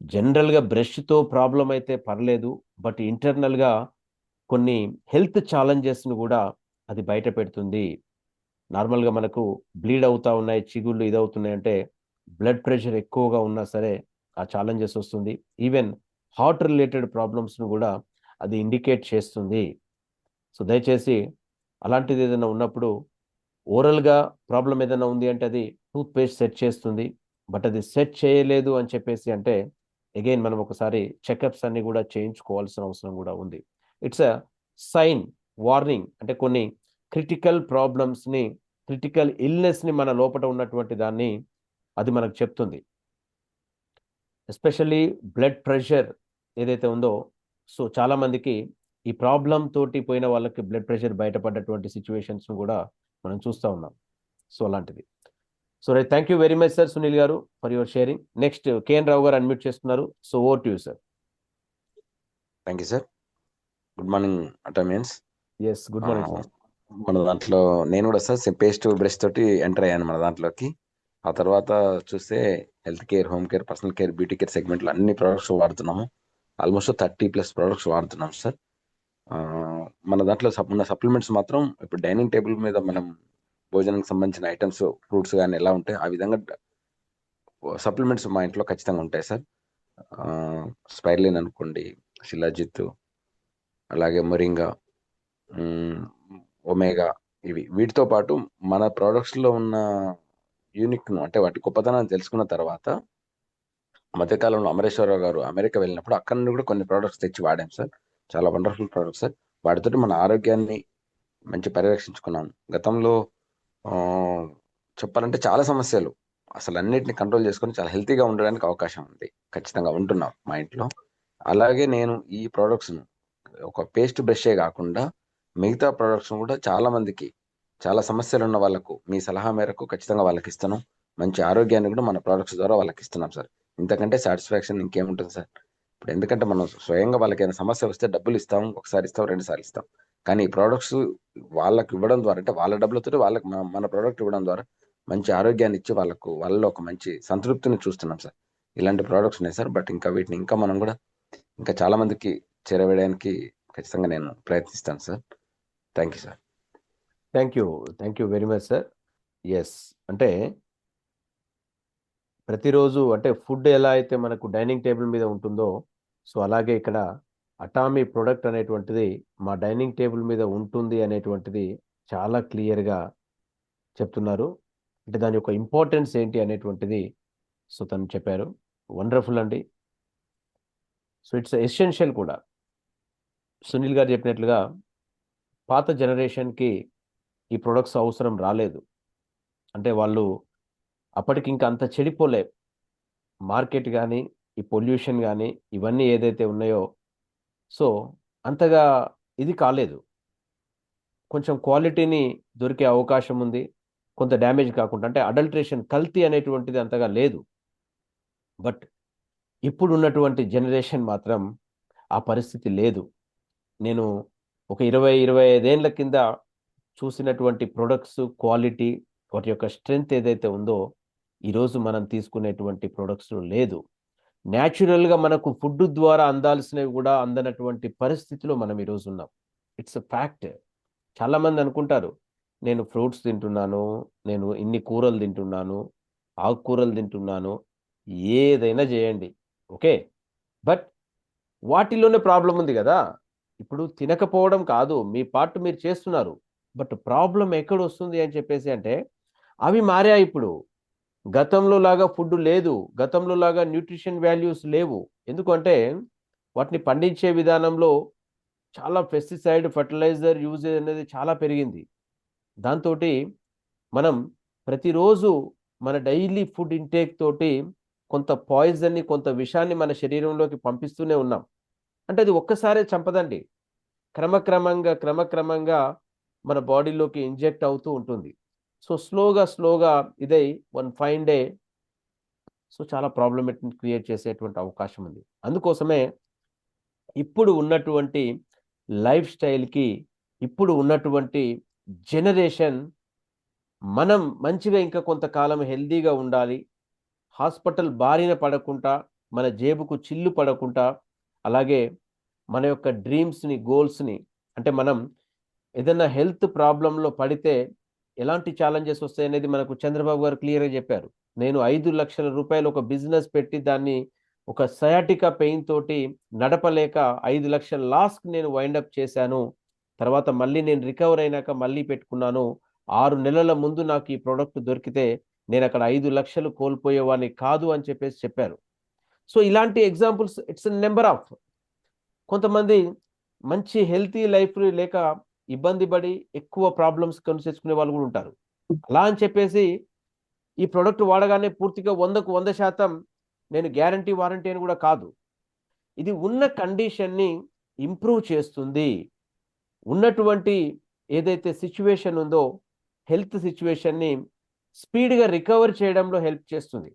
జనరల్గా బ్రష్తో ప్రాబ్లం అయితే పర్లేదు, బట్ ఇంటర్నల్గా కొన్ని హెల్త్ ఛాలెంజెస్ను కూడా అది బయట పెడుతుంది. నార్మల్గా మనకు బ్లీడ్ అవుతా ఉన్నాయి, చిగుళ్ళు ఇదవుతున్నాయి అంటే బ్లడ్ ప్రెషర్ ఎక్కువగా ఉన్నా సరే ఆ ఛాలెంజెస్ వస్తుంది. ఈవెన్ హార్ట్ రిలేటెడ్ ప్రాబ్లమ్స్ను కూడా అది ఇండికేట్ చేస్తుంది. సో దయచేసి అలాంటిది ఏదైనా ఉన్నప్పుడు, ఓరల్గా ప్రాబ్లం ఏదైనా ఉంది అంటే అది టూత్ పేస్ట్ సెట్ చేస్తుంది, బట్ అది సెట్ చేయలేదు అని చెప్పేసి అంటే అగైన్ మనం ఒకసారి చెకప్స్ అన్ని కూడా చేయించుకోవాల్సిన అవసరం కూడా ఉంది. It's a sign, warning. అంటే కొన్ని క్రిటికల్ ప్రాబ్లమ్స్ని, క్రిటికల్ ఇల్నెస్ని మన లోపల ఉన్నటువంటి దాన్ని అది మనకు చెప్తుంది. ఎస్పెషల్లీ బ్లడ్ ప్రెషర్ ఏదైతే ఉందో, సో చాలామందికి ఈ ప్రాబ్లం తోటి పోయిన వాళ్ళకి బ్లడ్ ప్రెషర్ బయటపడ్డటువంటి సిచ్యువేషన్స్ను కూడా మనం చూస్తూ ఉన్నాం. సో అలాంటిది. So right, thank you very much sir Sunil garu for your sharing. Next KN Rao garu unmute చేస్తున్నారు. So over to you sir. Thank you sir. Good morning Atomians. Yes, good morning sir. మన దాంట్లో నేను కూడా సార్ పేస్ట్ బ్రష్ తోటి enter అయ్యాను మన దాంట్లోకి. ఆ తర్వాత చూస్తే health care, home care, personal care, beauty care సెగ్మెంట్లో అన్ని ప్రోడక్ట్స్ వాడుతున్నాము. ఆల్మోస్ట్ 30+ ప్రోడక్ట్స్ వాడుతున్నాం సార్. మన దాంట్లో ఉన్న సప్లిమెంట్స్ మాత్రం ఇప్పుడు డైనింగ్ టేబుల్ మీద మనం భోజనానికి సంబంధించిన ఐటమ్స్, ఫ్రూట్స్ కానీ ఎలా ఉంటాయి ఆ విధంగా సప్లిమెంట్స్ మా ఇంట్లో ఖచ్చితంగా ఉంటాయి సార్. స్పైర్లిన్ అనుకోండి, శిలాజిత్, అలాగే మొరింగా, ఒమేగా, వీటితో పాటు మన ప్రోడక్ట్స్లో ఉన్న యూనిక్ను అంటే వాటి గొప్పతనాన్ని తెలుసుకున్న తర్వాత మధ్యకాలంలో అమరేశ్వరరావు గారు అమెరికా వెళ్ళినప్పుడు అక్కడ నుండి కూడా కొన్ని ప్రోడక్ట్స్ తెచ్చి వాడాం సార్. చాలా వండర్ఫుల్ ప్రోడక్ట్స్ సార్. వాటితోటి మన ఆరోగ్యాన్ని మంచి పరిరక్షించుకున్నాం. గతంలో చెప్పాలంటే చాలా సమస్యలు, అసలు అన్నిటిని కంట్రోల్ చేసుకొని చాలా హెల్తీగా ఉండడానికి అవకాశం ఉంది. ఖచ్చితంగా ఉంటున్నాం మా ఇంట్లో. అలాగే నేను ఈ ప్రోడక్ట్స్ను ఒక పేస్ట్ బ్రషే కాకుండా మిగతా ప్రోడక్ట్స్ను కూడా చాలా మందికి, చాలా సమస్యలు ఉన్న వాళ్ళకు మీ సలహా మేరకు ఖచ్చితంగా వాళ్ళకి ఇస్తున్నాం. మంచి ఆరోగ్యాన్ని కూడా మన ప్రోడక్ట్స్ ద్వారా వాళ్ళకి ఇస్తున్నాం సార్. ఇంతకంటే సాటిస్ఫాక్షన్ ఇంకేముంటుంది సార్? ఇప్పుడు ఎందుకంటే మనం స్వయంగా వాళ్ళకి ఏదైనా సమస్య వస్తే డబ్బులు ఇస్తాం, ఒకసారి ఇస్తాం, 2 సార్లు ఇస్తాం. కానీ ఈ ప్రోడక్ట్స్ వాళ్ళకి ఇవ్వడం ద్వారా, అంటే వాళ్ళ డబ్బులతో వాళ్ళకి మన ప్రోడక్ట్ ఇవ్వడం ద్వారా మంచి ఆరోగ్యాన్ని ఇచ్చి వాళ్ళలో ఒక మంచి సంతృప్తిని చూస్తున్నాం సార్. ఇలాంటి ప్రోడక్ట్స్ ఉన్నాయి సార్. బట్ ఇంకా వీటిని మనం కూడా ఇంకా చాలా మందికి చేరవేయడానికి ఖచ్చితంగా నేను ప్రయత్నిస్తాను sir. Thank you sir. Thank you very much sir. Yes, అంటే ప్రతిరోజు అంటే ఫుడ్ ఎలా అయితే మనకు డైనింగ్ టేబుల్ మీద ఉంటుందో, సో అలాగే ఇక్కడ అటామీ ప్రొడక్ట్ అనేటువంటిది మా డైనింగ్ టేబుల్ మీద ఉంటుంది అనేటువంటిది చాలా క్లియర్గా చెప్తున్నారు. అంటే దాని యొక్క ఇంపార్టెన్స్ ఏంటి అనేటువంటిది సో తను చెప్పారు. వండర్ఫుల్ అండి. సో ఇట్స్ ఎసెన్షియల్ కూడా. సునీల్ గారు చెప్పినట్లుగా పాత జనరేషన్కి ఈ ప్రొడక్ట్స్ అవసరం రాలేదు. అంటే వాళ్ళు అప్పటికి ఇంకా అంత చెడిపోలే. మార్కెట్ కానీ, ఈ పొల్యూషన్ కానీ, ఇవన్నీ ఏదైతే ఉన్నాయో సో అంతగా ఇది కాలేదు. కొంచెం క్వాలిటీని దొరికే అవకాశం ఉంది, కొంత డ్యామేజ్ కాకుండా. అంటే అడల్ట్రేషన్, కల్తీ అనేటువంటిది అంతగా లేదు. బట్ ఇప్పుడు ఉన్నటువంటి జనరేషన్ మాత్రం ఆ పరిస్థితి లేదు. నేను ఒక 20-25 ఏళ్ల కింద చూసినటువంటి ప్రొడక్ట్స్ క్వాలిటీ, వాటి యొక్క స్ట్రెంగ్త్ ఏదైతే ఉందో ఈరోజు మనం తీసుకునేటువంటి ప్రొడక్ట్స్ లేదు. న్యాచురల్గా మనకు ఫుడ్ ద్వారా అందాల్సినవి కూడా అందనటువంటి పరిస్థితిలో మనం ఈరోజు ఉన్నాం. It's a fact. చాలామంది అనుకుంటారు నేను ఫ్రూట్స్ తింటున్నాను, నేను ఇన్ని కూరలు తింటున్నాను, ఆకుకూరలు తింటున్నాను, ఏదైనా చేయండి, ఓకే, బట్ వాటిలోనే ప్రాబ్లం ఉంది కదా. ఇప్పుడు తినకపోవడం కాదు, మీ పార్ట్ మీరు చేస్తున్నారు, బట్ ప్రాబ్లం ఎక్కడ వస్తుంది అని చెప్పేసి అంటే అవి మారాయి. ఇప్పుడు గతంలో లాగా ఫుడ్ లేదు, గతంలో లాగా న్యూట్రిషన్ వాల్యూస్ లేవు. ఎందుకంటే వాటిని పండించే విధానంలో చాలా పెస్టిసైడ్, ఫర్టిలైజర్ యూజేజ్ అనేది చాలా పెరిగింది. దాంతో మనం ప్రతిరోజు మన డైలీ ఫుడ్ ఇంటేక్ తోటి కొంత పాయిజన్ని, కొంత విషాన్ని మన శరీరంలోకి పంపిస్తూనే ఉన్నాం. అంటే అది ఒక్కసారే చంపదండి, క్రమక్రమంగా మన బాడీలోకి ఇంజెక్ట్ అవుతూ ఉంటుంది. సో స్లోగా ఇదై వన్ ఫైన్ డే సో చాలా ప్రాబ్లమేటిక్ క్రియేట్ చేసేటువంటి అవకాశం ఉంది. అందుకోసమే ఇప్పుడు ఉన్నటువంటి లైఫ్ స్టైల్కి, ఇప్పుడు ఉన్నటువంటి జనరేషన్ మనం మంచిగా ఇంకా కొంతకాలం హెల్దీగా ఉండాలి, హాస్పిటల్ బారిన పడకుండా, మన జేబుకు చిల్లు పడకుండా, అలాగే మన యొక్క డ్రీమ్స్ని, గోల్స్ని, అంటే మనం ఏదైనా హెల్త్ ప్రాబ్లంలో పడితే ఎలాంటి ఛాలెంజెస్ వస్తాయి అనేది మనకు చంద్రబాబు గారు క్లియర్గా చెప్పారు. నేను 5 లక్షల రూపాయలు ఒక బిజినెస్ పెట్టి దాన్ని ఒక సయాటికా పెయిన్ తోటి నడపలేక 5 లక్షల లాస్కి నేను వైండప్ చేశాను. తర్వాత మళ్ళీ నేను రికవర్ అయినాక మళ్ళీ పెట్టుకున్నాను. 6 నెలల ముందు నాకు ఈ ప్రోడక్ట్ దొరికితే నేను అక్కడ 5 లక్షలు కోల్పోయేవాడిని కాదు అని చెప్పేసి చెప్పారు. సో ఇలాంటి ఎగ్జాంపుల్స్ ఇట్స్ నెంబర్ ఆఫ్. కొంతమంది మంచి హెల్తీ లైఫ్ లేక ఇబ్బంది పడి ఎక్కువ ప్రాబ్లమ్స్ కొని తెచ్చుకునే వాళ్ళు కూడా ఉంటారు. అలా అని చెప్పేసి ఈ ప్రోడక్ట్ వాడగానే పూర్తిగా 100కు 100% నేను గ్యారంటీ వారంటీ అని కూడా కాదు. ఇది ఉన్న కండిషన్ని ఇంప్రూవ్ చేస్తుంది. ఉన్నటువంటి ఏదైతే సిచ్యువేషన్ ఉందో హెల్త్ సిచ్యువేషన్ని స్పీడ్గా రికవర్ చేయడంలో హెల్ప్ చేస్తుంది.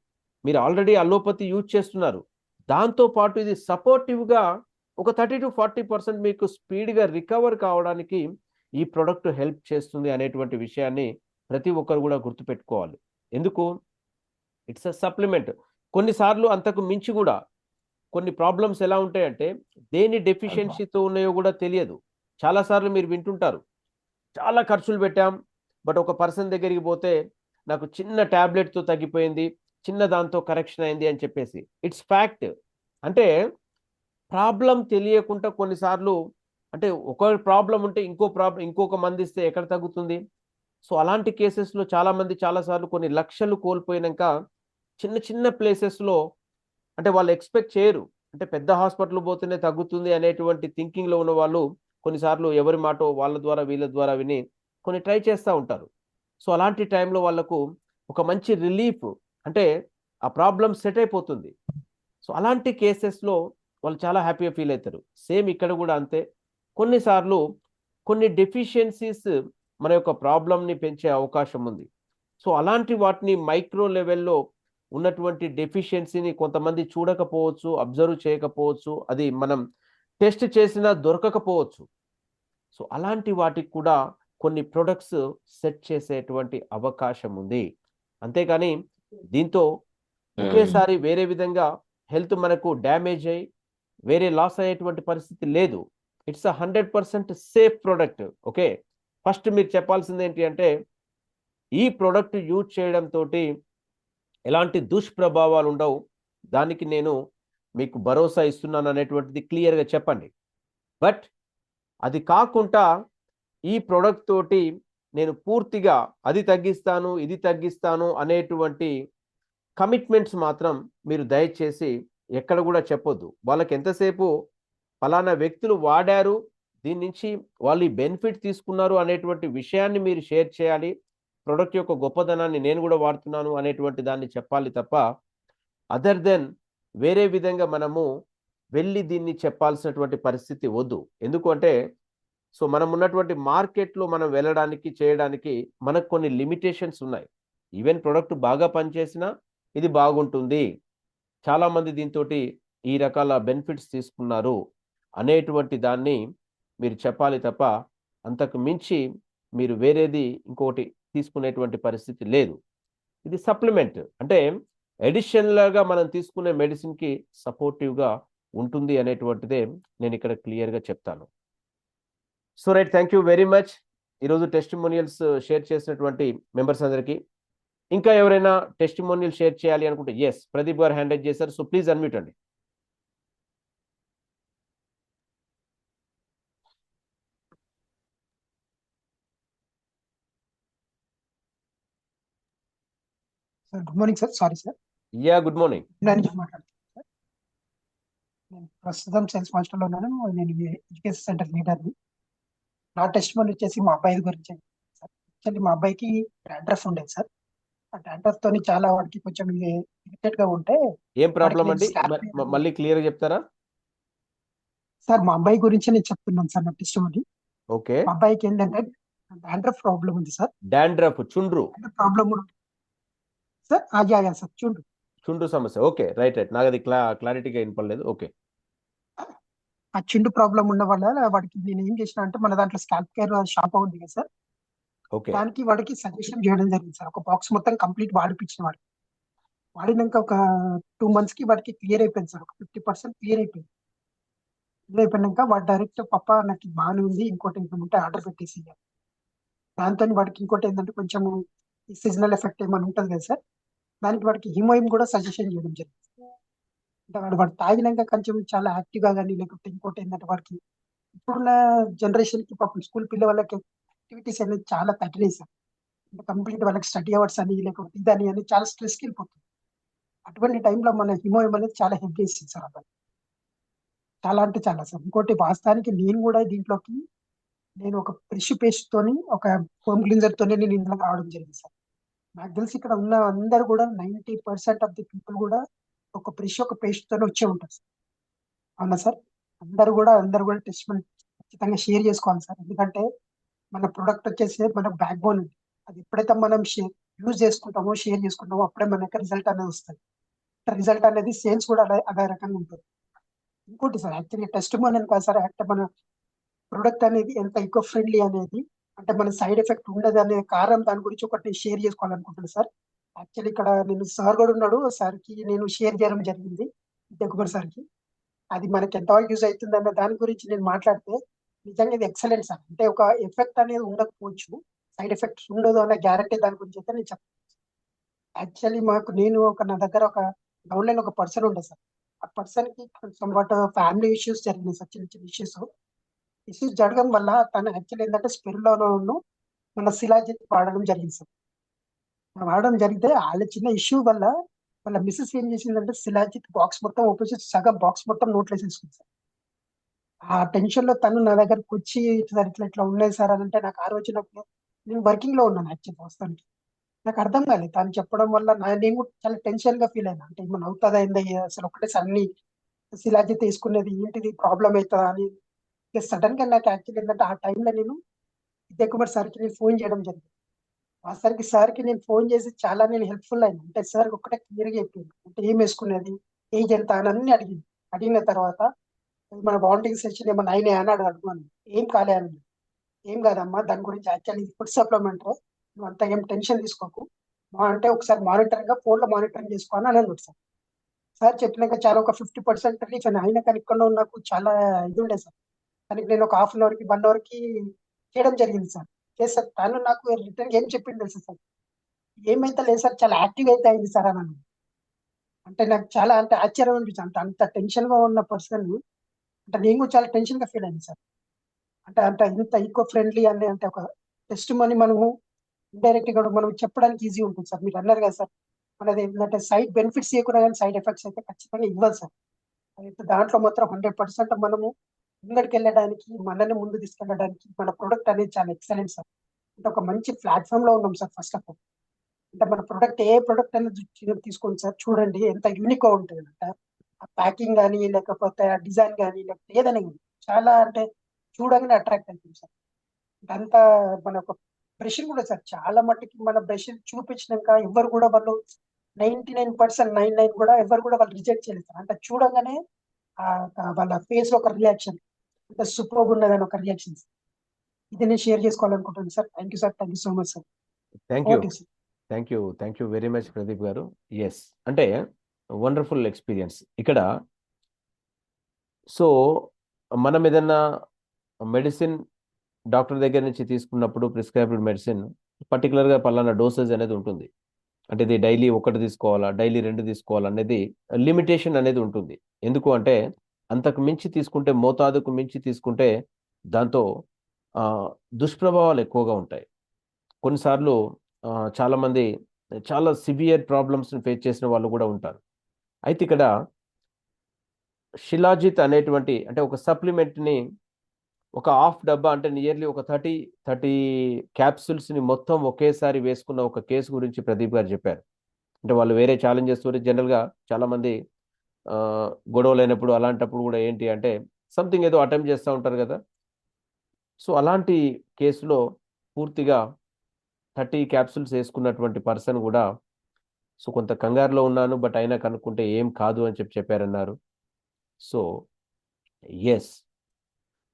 మీరు ఆల్రెడీ అలోపతి యూజ్ చేస్తున్నారు, దాంతోపాటు ఇది సపోర్టివ్గా ఒక 30-40% మీకు స్పీడ్గా రికవర్ కావడానికి ఈ ప్రొడక్ట్ హెల్ప్ చేస్తుంది అనేటువంటి విషయాన్ని ప్రతి ఒక్కరు కూడా గుర్తుపెట్టుకోవాలి. ఎందుకు? It's a supplement. కొన్నిసార్లు అంతకు మించి కూడా కొన్ని ప్రాబ్లమ్స్ ఎలా ఉంటాయంటే దేని డెఫిషియన్సీతో ఉన్నాయో కూడా తెలియదు. చాలాసార్లు మీరు వింటుంటారు, చాలా ఖర్చులు పెట్టాం, బట్ ఒక పర్సన్ దగ్గరికి పోతే నాకు చిన్న ట్యాబ్లెట్తో తగ్గిపోయింది, చిన్న దాంతో కరెక్షన్ అయింది అని చెప్పేసి. It's fact. అంటే ప్రాబ్లం తెలియకుండా కొన్నిసార్లు, అంటే ఒక ప్రాబ్లం ఉంటే ఇంకొక మంది ఇస్తే ఎక్కడ తగ్గుతుంది? సో అలాంటి కేసెస్లో చాలామంది చాలాసార్లు కొన్ని లక్షలు కోల్పోయినాక చిన్న చిన్న ప్లేసెస్లో, అంటే వాళ్ళు ఎక్స్పెక్ట్ చేయరు, అంటే పెద్ద హాస్పిటల్ పోతేనే తగ్గుతుంది అనేటువంటి థింకింగ్లో ఉన్న వాళ్ళు కొన్నిసార్లు ఎవరి మాటో వాళ్ళ ద్వారా వీళ్ళ ద్వారా విని కొన్ని ట్రై చేస్తూ ఉంటారు. సో అలాంటి టైంలో వాళ్ళకు ఒక మంచి రిలీఫ్, అంటే ఆ ప్రాబ్లం సెట్ అయిపోతుంది. సో అలాంటి కేసెస్లో వాళ్ళు చాలా హ్యాపీగా ఫీల్ అవుతారు. సేమ్ ఇక్కడ కూడా అంతే. కొన్నిసార్లు కొన్ని డెఫిషియన్సీస్ మన యొక్క ప్రాబ్లంని పెంచే అవకాశం ఉంది. సో అలాంటి వాటిని మైక్రో లెవెల్లో ఉన్నటువంటి డెఫిషియన్సీని కొంతమంది చూడకపోవచ్చు, అబ్జర్వ్ చేయకపోవచ్చు, అది మనం టెస్ట్ చేసినా దొరకకపోవచ్చు. సో అలాంటి వాటికి కూడా కొన్ని ప్రొడక్ట్స్ సెట్ చేసేటువంటి అవకాశం ఉంది. అంతేకాని దీంతో ఒకేసారి వేరే విధంగా హెల్త్ మనకు డ్యామేజ్ అయ్యి వేరే లాస్ అయ్యేటువంటి పరిస్థితి లేదు. It's 100% safe product. Okay, first మీరు చెప్పాల్సింది ఏంటి అంటే ఈ ప్రొడక్ట్ యూజ్ చేయడం తోటి ఎలాంటి దుష్ప్రభావాలు ఉండవు, దానికి నేను మీకు భరోసా ఇస్తున్నాను అనేటువంటిది క్లియర్గా చెప్పండి. బట్ అది కాకుండా ఈ ప్రొడక్ట్ తోటి నేను పూర్తిగా అది తగ్గిస్తాను ఇది తగ్గిస్తాను అనేటువంటి కమిట్మెంట్స్ మాత్రం మీరు దయచేసి ఎక్కడ కూడా చెప్పొద్దు. వాళ్ళకి ఎంతసేపు ఫలానా వ్యక్తులు వాడారు, దీని నుంచి వాళ్ళు ఈ బెనిఫిట్ తీసుకున్నారు అనేటువంటి విషయాన్ని మీరు షేర్ చేయాలి. ప్రొడక్ట్ యొక్క గొప్పదనాన్ని నేను కూడా వాడుతున్నాను అనేటువంటి దాన్ని చెప్పాలి తప్ప అదర్ దెన్ వేరే విధంగా మనము వెళ్ళి దీన్ని చెప్పాల్సినటువంటి పరిస్థితి వద్దు. ఎందుకంటే సో మనం ఉన్నటువంటి మార్కెట్లో మనం వెళ్ళడానికి చేయడానికి మనకు కొన్ని లిమిటేషన్స్ ఉన్నాయి. ఈవెన్ ప్రొడక్ట్ బాగా పనిచేసినా ఇది బాగుంటుంది, చాలామంది దీంతో ఈ రకాల బెనిఫిట్స్ తీసుకున్నారు అనేటువంటి దాన్ని మీరు చెప్పాలి తప్ప అంతకు మించి మీరు వేరేది ఇంకొకటి తీసుకునేటువంటి పరిస్థితి లేదు. ఇది సప్లిమెంట్, అంటే అడిషనల్గా మనం తీసుకునే మెడిసిన్కి సపోర్టివ్గా ఉంటుంది అనేటువంటిదే నేను ఇక్కడ క్లియర్గా చెప్తాను. So right, thank you very much. ఈరోజు టెస్టిమోనియల్స్ షేర్ చేసినటువంటి మెంబర్స్ అందరికీ. ఇంకా ఎవరైనా టెస్టిమోనియల్ షేర్ చేయాలి అనుకుంటే ఎస్, ప్రదీప్ గారు హ్యాండ్ రైజ్ చేశారు. సో ప్లీజ్ అన్మ్యూట్ అండి. Sir good morning sir. Sorry sir, yeah good morning. నేను మాట్లాడుతున్నాను సార్. నేను ప్రస్తుతం సేల్స్ మాస్టర్లో ఉన్నాను. నేను ఎడ్యుకేషన్ సెంటర్ లీడర్ని. నా టెస్ట్ మనీ వచ్చేసి మా అబ్బాయి గురించి సార్. యాక్చువల్లీ మా అబ్బాయికి డాండ్రఫ్ ఉండేది సార్. ఆ డాండ్రఫ్ తోని చాలా వాడికి కొంచెం ఇరిటేట్ గా ఉంటే ఏం ప్రాబ్లం అండి, వాడికి మళ్ళీ క్లియర్ గా చెప్తారా? సార్ మా అబ్బాయి గురించి నేను చెప్తున్నాను సార్. నా టెస్ట్ మనీ ఓకే. మా అబ్బాయికి ఏంటంటే డాండ్రఫ్ ప్రాబ్లం ఉంది సార్. డాండ్రఫ్, చుండ్రు ప్రాబ్లం సార్. అయ్యా సార్, చుండ్రు సమస్య. ఓకే, రైట్ రైట్, నాకు అది క్లారిటీగా వినపడలేదు. ఓకే. ఆ చిండు ప్రాబ్లం ఉన్న వల్ల వాడికి నేను ఏం చేసిన అంటే మన దాంట్లో స్కాల్ప్ కేర్ షాంపూ ఉంది కదా సార్, ఓకే. దానికి వాడికి సజెషన్ చేయడం జరిగింది సార్. ఒక బాక్స్ మొత్తం కంప్లీట్ వాడిపించిన వాడికి. వాడినాక ఒక 2 months కి వాడికి క్లియర్ అయిపోయింది సార్. ఒక 50% క్లియర్ అయిపోయింది. క్లియర్ అయిపోయినాక వాడు డైరెక్ట్ పప్ప నాకు బాగానే ఉంది, ఇంకోటి ఉంటే ఆర్డర్ పెట్టేసి దాంతో వాడికి ఇంకోటి ఏంటంటే కొంచెం సీజనల్ ఎఫెక్ట్ ఏమైనా ఉంటుంది కదా సార్, దానికి వాడికి హిమోయిన్ కూడా సజెషన్ చేయడం జరిగింది. అంటే వాడు తాగినాక కొంచెం చాలా యాక్టివ్గా కానీ, లేకపోతే ఇంకోటి ఏంటంటే వాడికి ఇప్పుడున్న జనరేషన్ కి పాపం స్కూల్ పిల్లల వాళ్ళకి యాక్టివిటీస్ అనేది చాలా తగ్గినాయి సార్. అంటే కంప్లీట్ వాళ్ళకి స్టడీ అవర్స్ అని లేకపోతే ఇదని అని చాలా స్ట్రెస్కి వెళ్ళిపోతుంది. అటువంటి టైంలో మన హిమోయిన్ అనేది చాలా హెల్ప్ చేసింది సార్ అబ్బాయి. చాలా అంటే చాలా సార్. ఇంకోటి వాస్తవానికి నేను కూడా దీంట్లోకి నేను ఒక ఫ్రెష్ పేస్ట్ తోని ఒక హోమ్ క్లీన్జర్ తోని నేను ఇంట్లో రావడం జరిగింది సార్. నాకు తెలిసి ఇక్కడ ఉన్న అందరు కూడా 90% ఆఫ్ ది పీపుల్ కూడా ఒక ఫ్రెష్ ఒక పేస్ట్ తోనే వచ్చే ఉంటారు సార్. అవునా సార్? అందరు కూడా టెస్ట్ ఖచ్చితంగా షేర్ చేసుకోవాలి సార్. ఎందుకంటే మన ప్రొడక్ట్ వచ్చేసి మన బ్యాక్ బోన్ ఉంది. అది ఎప్పుడైతే మనం యూజ్ చేసుకుంటామో, షేర్ చేసుకుంటామో అప్పుడే మనకి రిజల్ట్ అనేది వస్తుంది. రిజల్ట్ అనేది సేల్స్ కూడా అదే రకంగా ఉంటుంది. ఇంకోటి సార్ యాక్చువల్లీ టెస్ట్ అని కాదు సార్, అంటే మన ప్రొడక్ట్ అనేది ఎంత ఈకో ఫ్రెండ్లీ అనేది, అంటే మన సైడ్ ఎఫెక్ట్ ఉండదు అనే కారణం దాని గురించి ఒకటి షేర్ చేసుకోవాలనుకుంటున్నాను సార్. యాక్చువల్లీ ఇక్కడ నేను సార్ కూడా ఉన్నాడు, సార్కి నేను షేర్ చేయడం జరిగింది, దగ్గుబడి సార్కి. అది మనకి ఎంతవరకు యూజ్ అవుతుంది అన్న దాని గురించి నేను మాట్లాడితే నిజంగా ఇది ఎక్సలెంట్ సార్. అంటే ఒక ఎఫెక్ట్ అనేది ఉండకపోవచ్చు, సైడ్ ఎఫెక్ట్స్ ఉండదు అన్న గ్యారంటీ దాని గురించి అయితే నేను చెప్తాను. యాక్చువల్లీ నా దగ్గర ఒక డౌన్లైన్ ఒక పర్సన్ ఉండే సార్. ఆ పర్సన్ కి సంవాట్ ఫ్యామిలీ ఇష్యూస్ జరిగినాయి సార్, చిన్న చిన్న ఇష్యూస్ జరగడం వల్ల తను యాక్చువల్లీ ఏంటంటే స్పిరులోను మన శిలాజిత్ వాడడం జరిగింది సార్. వాడడం జరిగితే వాళ్ళ చిన్న ఇష్యూ వల్ల వాళ్ళ మిస్సెస్ ఏం చేసిందంటే శిలాజిత్ బాక్స్ మొత్తం ఓపెన్ చేసి సగం బాక్స్ మొత్తం నోట్లో వేసేసుకుంది సార్. ఆ టెన్షన్ లో తను నా దగ్గరకు వచ్చి సార్ ఇట్లా ఇట్లా ఉన్నాయి సార్ అని అంటే, నాకు ఆ రోజు నేను వర్కింగ్ లో ఉన్నాను యాక్చువల్లీ ప్రస్తుతానికి. నాకు అర్థం కాలేదు తను చెప్పడం వల్ల నేను కూడా చాలా టెన్షన్ గా ఫీల్ అయినా, అంటే ఏమన్నా అవుతుందా ఏంది అసలు ఒకటేసారి అన్ని శిలాజిత్ తీసుకునేది ఏంటిది ప్రాబ్లం అవుతుందా అని. సడన్ గా నాకు యాక్చువల్లీ ఏంటంటే ఆ టైంలో నేను విజయ్ కుమార్ సార్కి నేను ఫోన్ చేయడం జరిగింది. ఆ సార్కి నేను ఫోన్ చేసి చాలా నేను హెల్ప్ఫుల్ అయినా, అంటే సార్ ఒకటే క్లియర్గా చెప్పింది, అంటే ఏం వేసుకునేది, ఏజ్ ఎంత అని అన్ని అడిగింది. అడిగిన తర్వాత మన బాండింగ్ సెషన్ ఏమన్నా అయినాయి అని అడుగున్నాను. ఏం కాలే అని. ఏం కాదమ్మా, దాని గురించి యాక్చువల్లీ ఫుడ్ సప్లిమెంట్, నువ్వు అంత ఏం టెన్షన్ తీసుకోకు, అంటే ఒకసారి మానిటరింగ్ గా ఫోన్ లో మానిటరింగ్ చేసుకోని అని అన్నాడు సార్. సార్ చెప్పినాక చాలా ఒక 50% రిలీఫ్ అని. అయినా కానీ ఇక్కడ నాకు చాలా ఇది ఉండే సార్. కానీ నేను ఒక హాఫ్ అన్ అవర్ కి 1 అవర్ కి చేయడం జరిగింది సార్. చేస్తే తను నాకు రిటర్న్ ఏం చెప్పింది తెలుసా సార్, ఏమైతే లేదు సార్, చాలా యాక్టివ్ అయితే అయింది సార్ అని అన్నాడు. అంటే నాకు చాలా అంటే ఆశ్చర్యం అనిపించింది. అంత టెన్షన్ గా ఉన్న పర్సన్, అంటే నేను కూడా చాలా టెన్షన్ గా ఫీల్ అయింది సార్. అంటే ఇంత ఈకో ఫ్రెండ్లీ అని, అంటే ఒక టెస్ట్ మనీ మనము ఇండైరెక్ట్ గా మనం చెప్పడానికి ఈజీ ఉంటుంది సార్. మీరు అన్నారు కదా సార్, మనది ఏంటంటే సైడ్ బెనిఫిట్స్ ఇవ్వకుండా కానీ సైడ్ ఎఫెక్ట్స్ అయితే ఖచ్చితంగా ఇవ్వాలి సార్. అయితే దాంట్లో మాత్రం 100% మనము ముందరికి వెళ్ళడానికి, మనల్ని ముందు తీసుకెళ్ళడానికి మన ప్రొడక్ట్ అనేది చాలా ఎక్సలెంట్ సార్. అంటే ఒక మంచి ప్లాట్ఫామ్ లో ఉన్నాం సార్. ఫస్ట్ ఆఫ్ ఆల్ అంటే మన ప్రొడక్ట్ ఏ ప్రొడక్ట్ అనేది తీసుకోండి సార్, చూడండి ఎంత యూనిక్ గా ఉంటుంది అంటే ఆ ప్యాకింగ్ కానీ, లేకపోతే ఆ డిజైన్ కానీ, లేకపోతే ఏదైనా కానీ చాలా అంటే చూడగానే అట్రాక్ట్ అవుతుంది సార్. అంతా మన ఒక బ్రష్ కూడా సార్, చాలా మట్టుకి మన బ్రష్ చూపించినాక ఎవరు కూడా వాళ్ళు 99% కూడా ఎవరు కూడా వాళ్ళు రిజెక్ట్ చేయలేదు సార్. అంటే చూడగానే వాళ్ళ ఫేస్ లో ఒక రియాక్షన్, అంటే సూపర్ ఉన్నదని ఒక రియాక్షన్. ఇది నేను షేర్ చేసుకోవాలనుకుంటున్నాను sir. Thank you sir, thank you so much sir. Thank you okay sir. Thank you very much Pradeep గారు. ఎస్, అంటే వండర్ఫుల్ ఎక్స్పీరియన్స్ ఇక్కడ. సో మనం ఏదన్నా మెడిసిన్ డాక్టర్ దగ్గర నుంచి తీసుకున్నప్పుడు ప్రిస్క్రైబ్డ్ మెడిసిన్ పర్టికులర్గా పలానా డోసేజ్ అనేది ఉంటుంది. అంటే ఇది డైలీ 1 తీసుకోవాలా, డైలీ 2 తీసుకోవాలా అనేది లిమిటేషన్ అనేది ఉంటుంది. ఎందుకు అంటే అంతకు మించి తీసుకుంటే, మోతాదుకు మించి తీసుకుంటే దాంతో దుష్ప్రభావాలు ఎక్కువగా ఉంటాయి. కొన్నిసార్లు చాలామంది చాలా సివియర్ ప్రాబ్లమ్స్ని ఫేస్ చేసిన వాళ్ళు కూడా ఉంటారు. అయితే ఇక్కడ శిలాజిత్ అనేటువంటి అంటే ఒక సప్లిమెంట్ని ఒక హాఫ్ డబ్బా, అంటే నియర్లీ ఒక 30 క్యాప్సూల్స్ని మొత్తం ఒకేసారి వేసుకున్న ఒక కేసు గురించి ప్రదీప్ గారు చెప్పారు. అంటే వాళ్ళు వేరే ఛాలెంజెస్ జనరల్గా చాలామంది గొడవలు అయినప్పుడు అలాంటప్పుడు కూడా ఏంటి అంటే సంథింగ్ ఏదో అటెంప్ట్ చేస్తూ ఉంటారు కదా. సో అలాంటి కేసులో పూర్తిగా 30 క్యాప్సూల్స్ వేసుకున్నటువంటి పర్సన్ కూడా సో కొంత కంగారులో ఉన్నాను, బట్ అయినా కనుక్కుంటే ఏం కాదు అని చెప్పారన్నారు. సో ఎస్,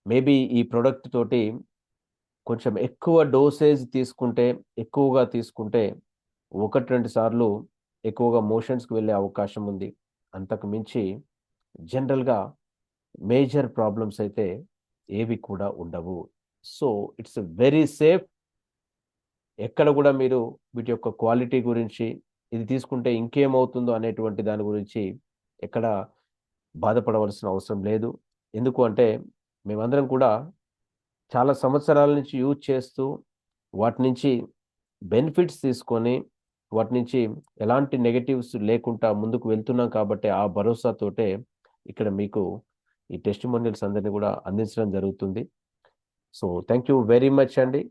మేబీ ఈ ప్రోడక్ట్ తోటి కొంచెం ఎక్కువ డోసేజ్ తీసుకుంటే, ఎక్కువగా తీసుకుంటే 1-2 సార్లు ఎక్కువగా మోషన్స్కి వెళ్ళే అవకాశం ఉంది. అంతకు మించి జనరల్గా మేజర్ ప్రాబ్లమ్స్ అయితే ఏవి కూడా ఉండవు. So it's very safe. ఎక్కడ కూడా మీరు వీటి యొక్క క్వాలిటీ గురించి, ఇది తీసుకుంటే ఇంకేమవుతుందో అనేటువంటి దాని గురించి ఎక్కడ బాధపడవలసిన అవసరం లేదు. ఎందుకు అంటే మేమందరం కూడా చాలా సంవత్సరాల నుంచి యూజ్ చేస్తూ వాటి నుంచి బెనిఫిట్స్ తీసుకొని వాటి నుంచి ఎలాంటి నెగటివ్స్ లేకుండా ముందుకు వెళ్తున్నాం. కాబట్టి ఆ భరోసాతోటే ఇక్కడ మీకు ఈ టెస్టిమోనియల్స్ అందరినీ కూడా అందించడం జరుగుతుంది. So thank you very much అండి.